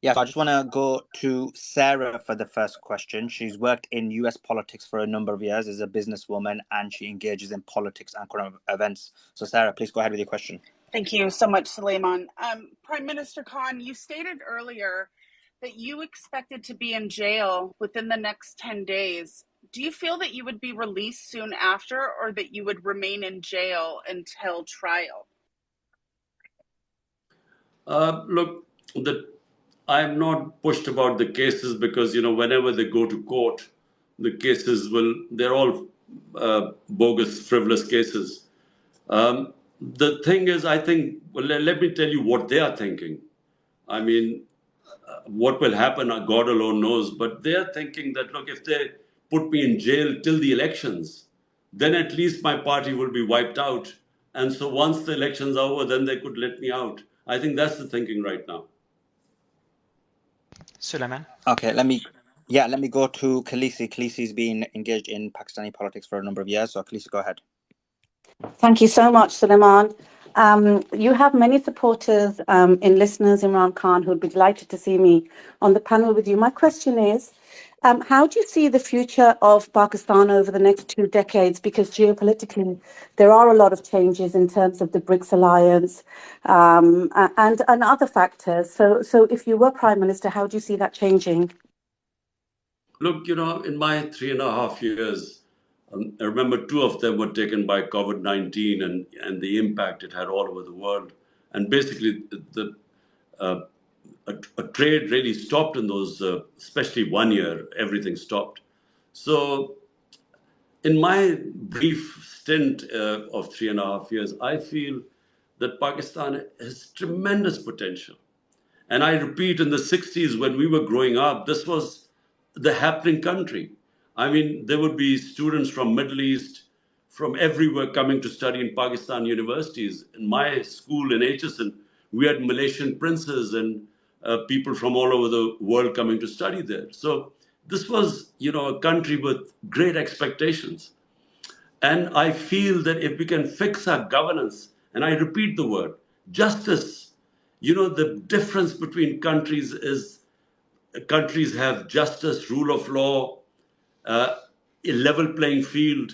Yeah, so I just want to go to Sarah for the first question. She's worked in US politics for a number of years as a businesswoman, and she engages in politics and current events. So Sarah, please go ahead with your question. Thank you so much, Suleiman. Prime Minister Khan, you stated earlier that you expected to be in jail within the next 10 days. Do you feel that you would be released soon after, or that you would remain in jail until trial? Look, I'm not pushed about the cases because, whenever they go to court, the cases they're all bogus, frivolous cases. The thing is, I think, let me tell you what they are thinking. I mean, what will happen, God alone knows, but they're thinking that, look, if they put me in jail till the elections, then at least my party will be wiped out. And so once the elections are over, then they could let me out. I think that's the thinking right now. Suleiman? Okay, let me go to Khaleesi. Khaleesi's been engaged in Pakistani politics for a number of years, so Khaleesi, go ahead. Thank you so much, Suleiman. You have many supporters in listeners, Imran Khan, who would be delighted to see me on the panel with you. My question is, how do you see the future of Pakistan over the next 2 decades? Because geopolitically, there are a lot of changes in terms of the BRICS alliance and other factors. So if you were Prime Minister, how do you see that changing? Look, in my 3.5 years, I remember 2 of them were taken by COVID-19 and the impact it had all over the world. And basically, a trade really stopped in those, especially 1 year, everything stopped. So in my brief stint of 3.5 years, I feel that Pakistan has tremendous potential. And I repeat, in the 60s, when we were growing up, this was the happening country. I mean, there would be students from Middle East, from everywhere coming to study in Pakistan universities. In my school in HSN, we had Malaysian princes and people from all over the world coming to study there. So this was, a country with great expectations. And I feel that if we can fix our governance, and I repeat the word, justice, the difference between countries is countries have justice, rule of law, a level playing field,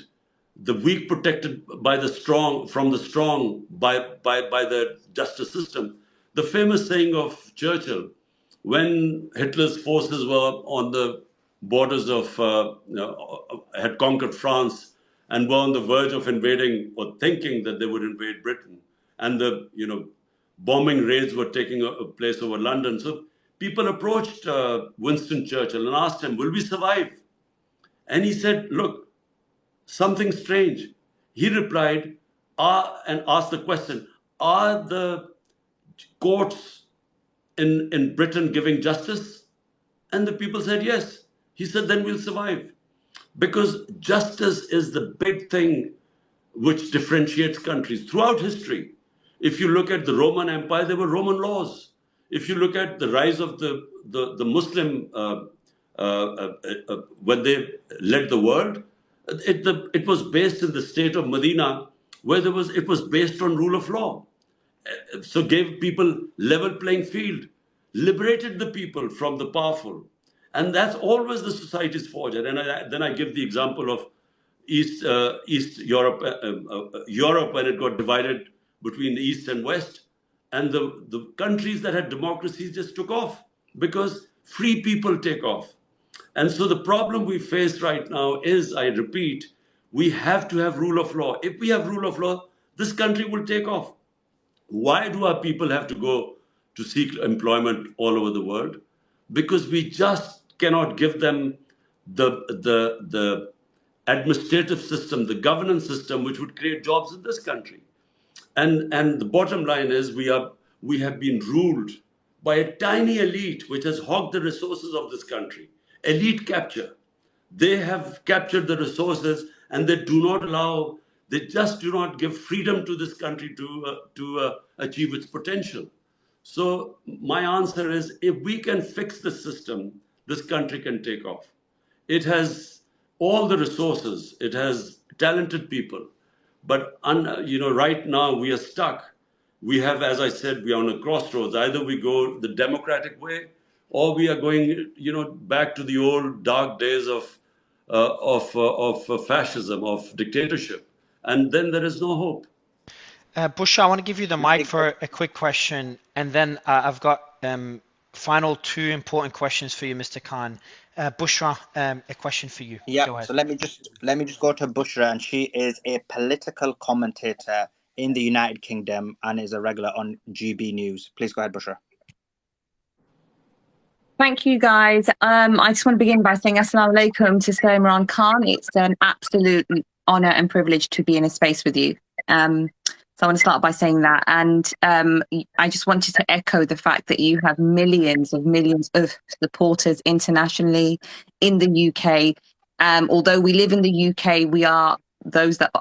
the weak protected by the strong, from the strong by the justice system. The famous saying of Churchill, when Hitler's forces were on the borders of, had conquered France and were on the verge of invading or thinking that they would invade Britain, and the, bombing raids were taking place over London. So people approached Winston Churchill and asked him, will we survive? And he said, look, something strange. He replied, and asked the question, are the courts in Britain giving justice? And the people said, yes. He said, then we'll survive. Because justice is the big thing which differentiates countries throughout history. If you look at the Roman Empire, there were Roman laws. If you look at the rise of the Muslim, when they led the world, it was based in the state of Medina, where it was based on rule of law. So gave people level playing field, liberated the people from the powerful. And that's always the society's fortune. And then I give the example of East Europe, Europe when it got divided between the East and West. And the countries that had democracies just took off because free people take off. And so the problem we face right now is, I repeat, we have to have rule of law. If we have rule of law, this country will take off. Why do our people have to go to seek employment all over the world? Because we just cannot give them the administrative system, the governance system, which would create jobs in this country. And the bottom line is we have been ruled by a tiny elite which has hogged the resources of this country. Elite capture. They have captured the resources and they just do not give freedom to this country to achieve its potential. So my answer is, if we can fix the system, this country can take off. It has all the resources. It has talented people. But right now we are stuck. We have, as I said, we are on a crossroads. Either we go the democratic way, or we are going, back to the old dark days of fascism, of dictatorship, and then there is no hope. Bushra, I want to give you the mic for a quick question, and then I've got final two important questions for you, Mr. Khan. Bushra, a question for you. Yeah. Go ahead. So let me just go to Bushra, and she is a political commentator in the United Kingdom and is a regular on GB News. Please go ahead, Bushra. Thank you, guys. I just want to begin by saying Assalamu alaikum to Sir Imran Khan. It's an absolute honor and privilege to be in a space with you. So I want to start by saying that. And I just wanted to echo the fact that you have millions of supporters internationally in the UK. Although we live in the UK, we are those that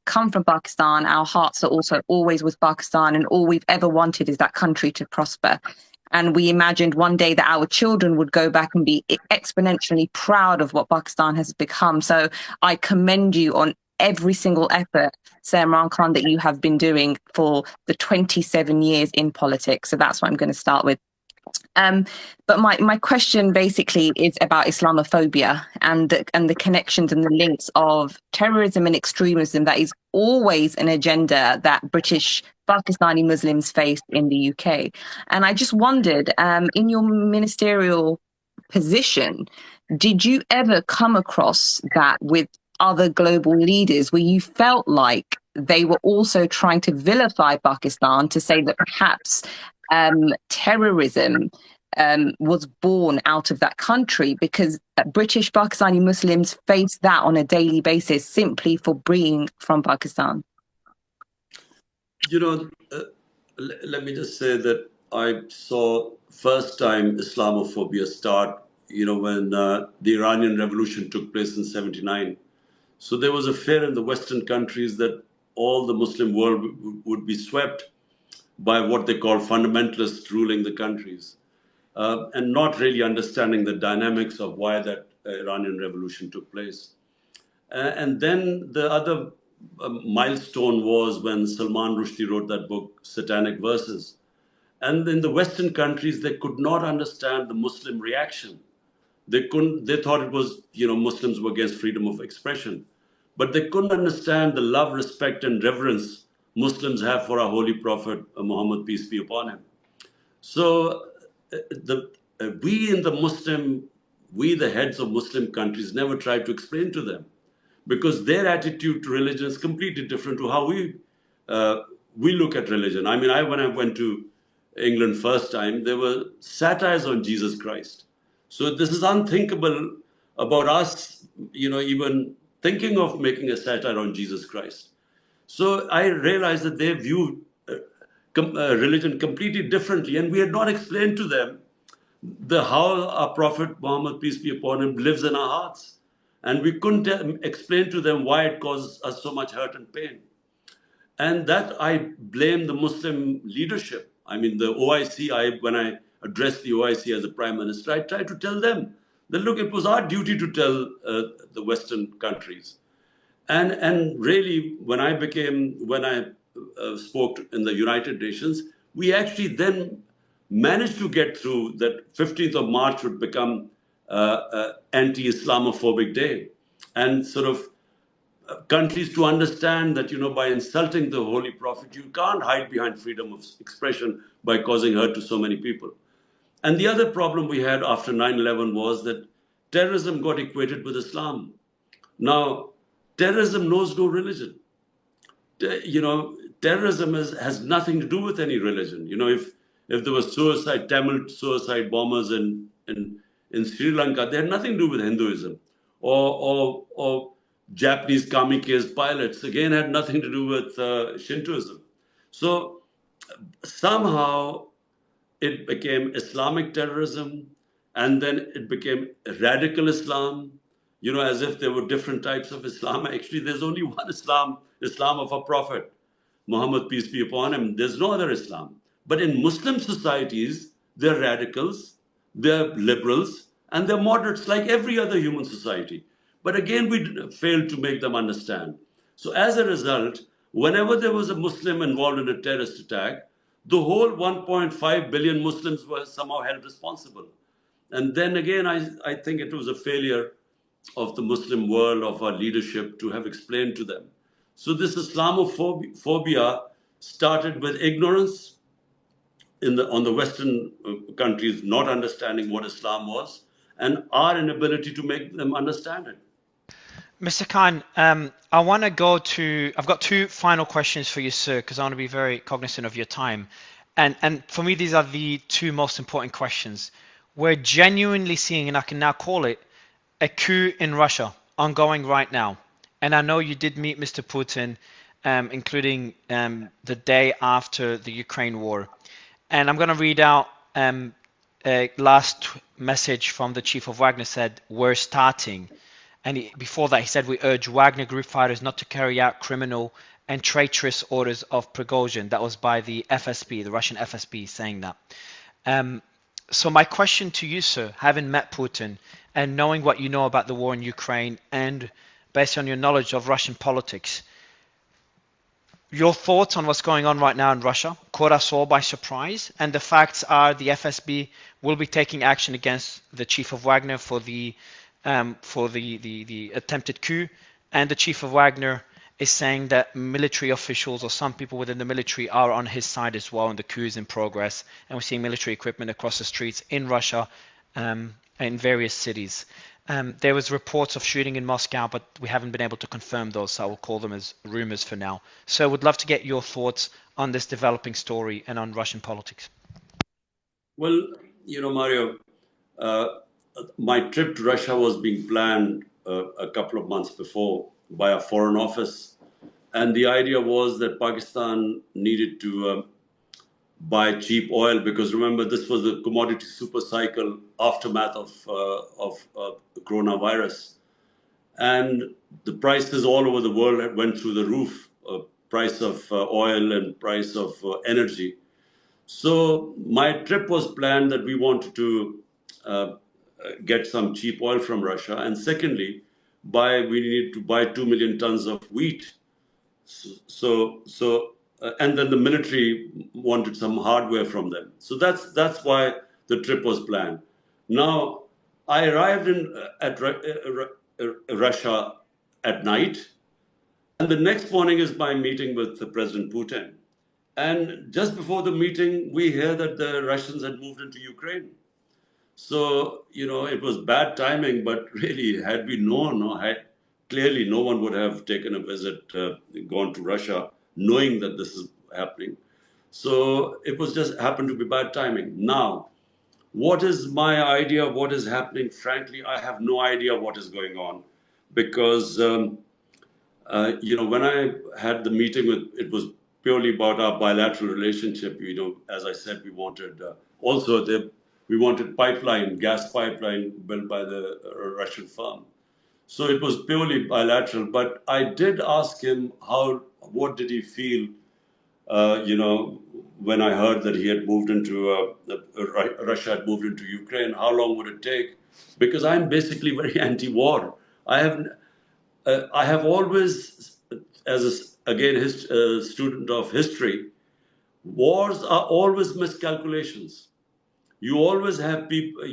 come from Pakistan. Our hearts are also always with Pakistan, and all we've ever wanted is that country to prosper. And we imagined one day that our children would go back and be exponentially proud of what Pakistan has become. So I commend you on every single effort, Sir Imran Khan, that you have been doing for the 27 years in politics. So that's what I'm going to start with. But my question basically is about Islamophobia and the connections and the links of terrorism and extremism that is always an agenda that British Pakistani Muslims face in the UK. And I just wondered, in your ministerial position, did you ever come across that with other global leaders where you felt like they were also trying to vilify Pakistan to say that perhaps terrorism was born out of that country, because British Pakistani Muslims face that on a daily basis simply for being from Pakistan? You know, let me just say that I saw first time Islamophobia start, when the Iranian Revolution took place in 79. So there was a fear in the Western countries that all the Muslim world would be swept by what they call fundamentalists ruling the countries, and not really understanding the dynamics of why that Iranian Revolution took place. And then the other milestone was when Salman Rushdie wrote that book, Satanic Verses. And in the Western countries, they could not understand the Muslim reaction. They thought it was, Muslims were against freedom of expression. But they couldn't understand the love, respect, and reverence Muslims have for our holy prophet, Muhammad, peace be upon him. So we, the heads of Muslim countries, never tried to explain to them, because their attitude to religion is completely different to how we look at religion. I mean, when I went to England first time, there were satires on Jesus Christ. So this is unthinkable about us, even thinking of making a satire on Jesus Christ. So I realized that they view religion completely differently, and we had not explained to them how our Prophet Muhammad, peace be upon him, lives in our hearts. And we couldn't explain to them why it causes us so much hurt and pain. And that I blame the Muslim leadership. I mean, the OIC, when I addressed the OIC as a prime minister, I tried to tell them that, look, it was our duty to tell the Western countries. And really, when I spoke in the United Nations, we actually then managed to get through that 15th of March would become anti-Islamophobic day, and sort of countries to understand that, by insulting the Holy Prophet, you can't hide behind freedom of expression by causing hurt to so many people. And the other problem we had after 9/11 was that terrorism got equated with Islam. Now, terrorism knows no religion. Terrorism has nothing to do with any religion. If there was Tamil suicide bombers in Sri Lanka, they had nothing to do with Hinduism. Or Japanese kamikaze pilots, again, had nothing to do with Shintoism. So somehow it became Islamic terrorism, and then it became radical Islam, as if there were different types of Islam. Actually, there's only one Islam, Islam of our Prophet, Muhammad, peace be upon him. There's no other Islam. But in Muslim societies, they're radicals, they're liberals, and they're moderates like every other human society. But again, we failed to make them understand. So as a result, whenever there was a Muslim involved in a terrorist attack, the whole 1.5 billion Muslims were somehow held responsible. And then again, I think it was a failure of the Muslim world, of our leadership, to have explained to them. So this Islamophobia started with ignorance on the Western countries not understanding what Islam was, and our inability to make them understand it. Mr. Khan, I want to I've got two final questions for you, sir, because I want to be very cognizant of your time. And for me, these are the two most important questions. We're genuinely seeing, and I can now call it, a coup in Russia ongoing right now. And I know you did meet Mr. Putin, including the day after the Ukraine war. And I'm going to read out a last message from the chief of Wagner. Said, we're starting. And before that, he said, we urge Wagner group fighters not to carry out criminal and traitorous orders of Prigozhin. That was by the FSB, the Russian FSB, saying that. So my question to you, sir, having met Putin and knowing what you know about the war in Ukraine and based on your knowledge of Russian politics, your thoughts on what's going on right now in Russia caught us all by surprise. And the facts are the FSB will be taking action against the chief of Wagner for the attempted coup, and the chief of Wagner is saying that military officials or some people within the military are on his side as well, and the coup is in progress, and we're seeing military equipment across the streets in Russia, in various cities. There was reports of shooting in Moscow, but we haven't been able to confirm those, so I will call them as rumors for now. So I would love to get your thoughts on this developing story and on Russian politics. Well, Mario, uh, my trip to Russia was being planned a couple of months before by a foreign office. And the idea was that Pakistan needed to buy cheap oil because remember, this was the commodity super cycle aftermath of coronavirus. And the prices all over the world went through the roof, price of oil and price of energy. So my trip was planned that we wanted to uh, get some cheap oil from Russia, and secondly, we need to buy 2 million tons of wheat. And then the military wanted some hardware from them. So that's why the trip was planned. Now I arrived at Russia at night, and the next morning is my meeting with the President Putin. And just before the meeting, we hear that the Russians had moved into Ukraine. So, it was bad timing, but really, had we known, clearly no one would have taken a visit, gone to Russia, knowing that this is happening. So it was just happened to be bad timing. Now, what is my idea of what is happening? Frankly, I have no idea what is going on because when I had the meeting it was purely about our bilateral relationship. As I said, we wanted we wanted gas pipeline built by the Russian firm. So it was purely bilateral. But I did ask him what did he feel, when I heard that he had moved into, Russia had moved into Ukraine, how long would it take? Because I'm basically very anti-war. I have always, again, student of history, wars are always miscalculations. You always have people,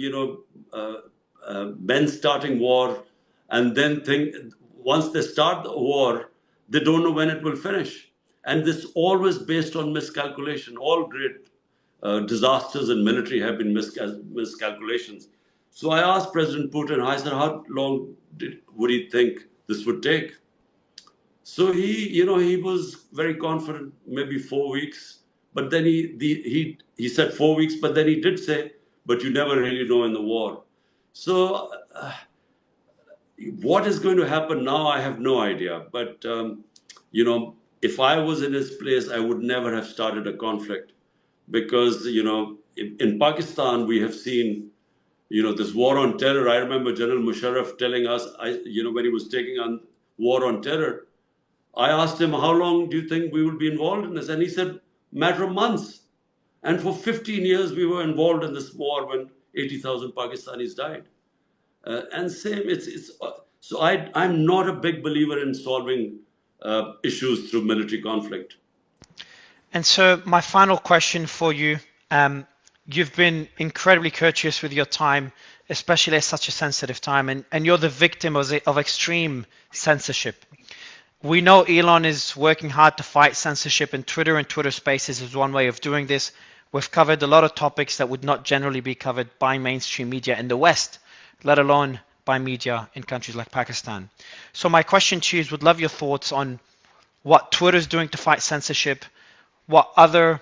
men starting war, and then once they start the war, they don't know when it will finish. And this always based on miscalculation. All great disasters in military have been miscalculations. So I asked President Putin, I said, how long would he think this would take? So he was very confident, maybe 4 weeks. But then he said 4 weeks, but then he did say, but you never really know in the war. So what is going to happen now, I have no idea. But, if I was in his place, I would never have started a conflict. Because, in Pakistan, we have seen, this war on terror. I remember General Musharraf telling us, when he was taking on war on terror, I asked him, how long do you think we will be involved in this? And he said, matter of months. And for 15 years, we were involved in this war when 80,000 Pakistanis died. And same, so I'm not a big believer in solving issues through military conflict. And so my final question for you, you've been incredibly courteous with your time, especially at such a sensitive time, and you're the victim of extreme censorship. We know Elon is working hard to fight censorship, and Twitter Spaces is one way of doing this. We've covered a lot of topics that would not generally be covered by mainstream media in the West, let alone by media in countries like Pakistan. So my question to you is, would love your thoughts on what Twitter is doing to fight censorship, what other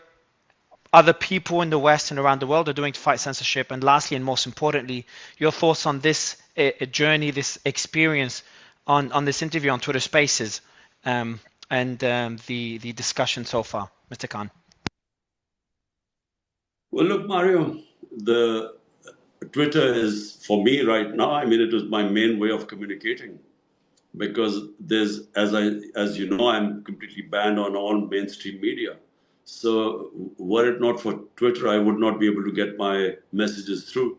people in the West and around the world are doing to fight censorship, and lastly and most importantly, your thoughts on this journey, this experience on this interview on Twitter Spaces, and the discussion so far, Mr. Khan. Well, look, Mario, the Twitter is, for me right now, it was my main way of communicating. Because as you know, I'm completely banned on all mainstream media. So were it not for Twitter, I would not be able to get my messages through.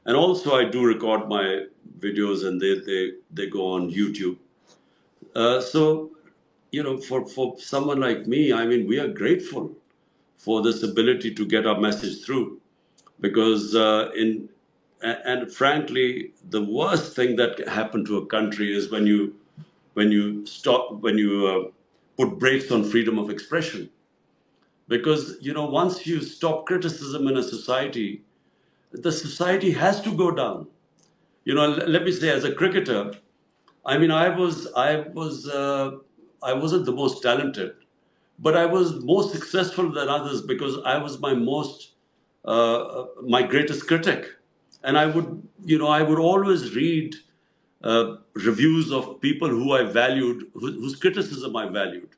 And also I do record my videos and they go on YouTube. So, for someone like me, we are grateful for this ability to get our message through. Because and frankly, the worst thing that happened to a country is when you put brakes on freedom of expression. Because, once you stop criticism in a society, the society has to go down. Let me say, as a cricketer, I wasn't the most talented, but I was more successful than others because I was my most my greatest critic. And I would always read reviews of people who I valued, whose criticism I valued,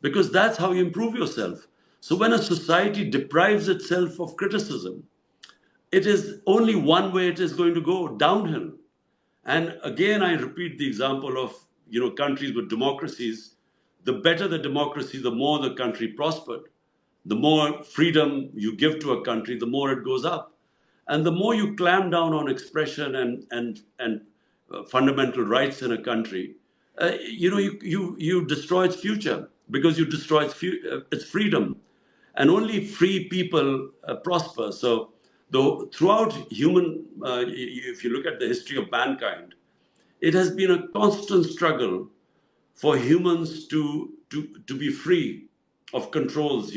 because that's how you improve yourself. So when a society deprives itself of criticism, it is only one way it is going to go, downhill. And again, I repeat the example of countries with democracies. The better the democracy, the more the country prospered. The more freedom you give to a country, the more it goes up. And the more you clamp down on expression and fundamental rights in a country, you destroy its future, because you destroy its freedom. And only free people prosper. So, though throughout if you look at the history of mankind, it has been a constant struggle for humans to be free of controls.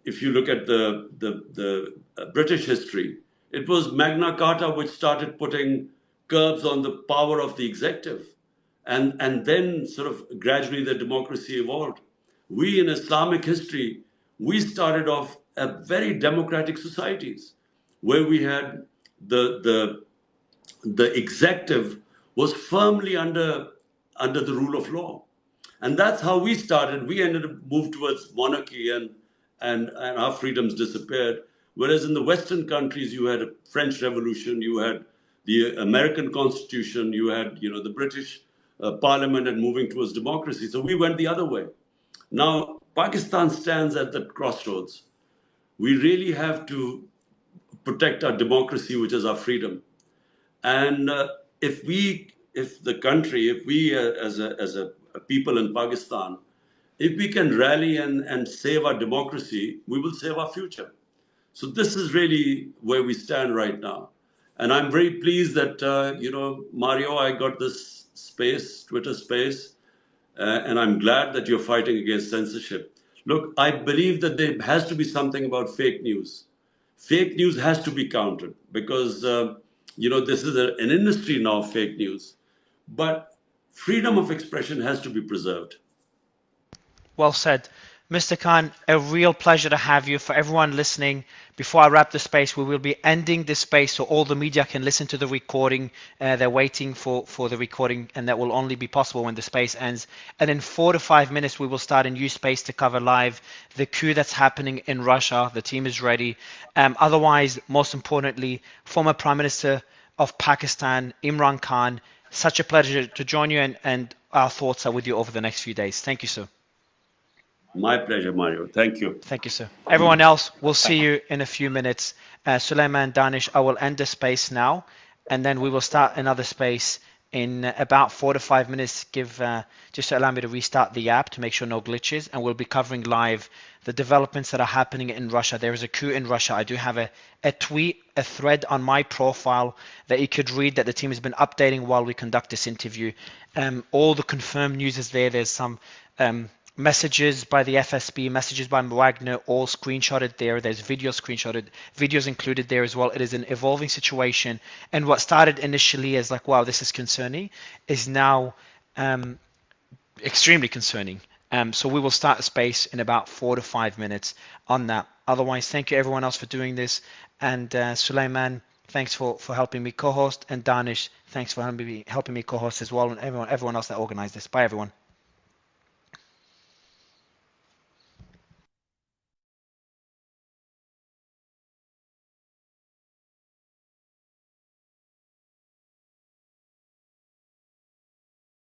If you look at the British history, it was Magna Carta which started putting curbs on the power of the executive, and then sort of gradually the democracy evolved. We in Islamic history, we started off at very democratic societies where we had the executive was firmly under the rule of law. And that's how we started. We ended up moved towards monarchy, and our freedoms disappeared. Whereas in the Western countries, you had a French Revolution, you had the American Constitution, you had the British Parliament, and moving towards democracy. So we went the other way. Now Pakistan stands at that crossroads. We really have to protect our democracy, which is our freedom. And if the country, if we as a people in Pakistan, if we can rally and save our democracy, we will save our future. So this is really where we stand right now. And I'm very pleased that, Mario, I got this space, Twitter space, and I'm glad that you're fighting against censorship. Look, I believe that there has to be something about fake news. Fake news has to be countered because, this is an industry now, fake news. But freedom of expression has to be preserved. Well said. Mr. Khan, a real pleasure to have you. For everyone listening, before I wrap the space, we will be ending this space so all the media can listen to the recording. They're waiting for the recording, and that will only be possible when the space ends. And in 4 to 5 minutes, we will start a new space to cover live the coup that's happening in Russia. The team is ready. Otherwise, most importantly, former Prime Minister of Pakistan, Imran Khan, such a pleasure to join you, and our thoughts are with you over the next few days. Thank you, sir. My pleasure, Mario. Thank you. Thank you, sir. Everyone else, we'll see you in a few minutes. Suleiman, Danish, I will end the space now, and then we will start another space in about 4 to 5 minutes. Just to allow me to restart the app to make sure no glitches, and we'll be covering live the developments that are happening in Russia. There is a coup in Russia. I do have a thread on my profile that you could read that the team has been updating while we conduct this interview. All the confirmed news is there. There's some messages by the FSB, messages by Wagner, all screenshotted there. There's videos included there as well. It is an evolving situation, and what started initially as like, wow, this is concerning, is now extremely concerning. So we will start a space in about 4 to 5 minutes on that. Otherwise, thank you everyone else for doing this, and Suleiman, thanks for helping me co-host, and Danish, thanks for helping me co-host as well, and everyone else that organized this. Bye everyone.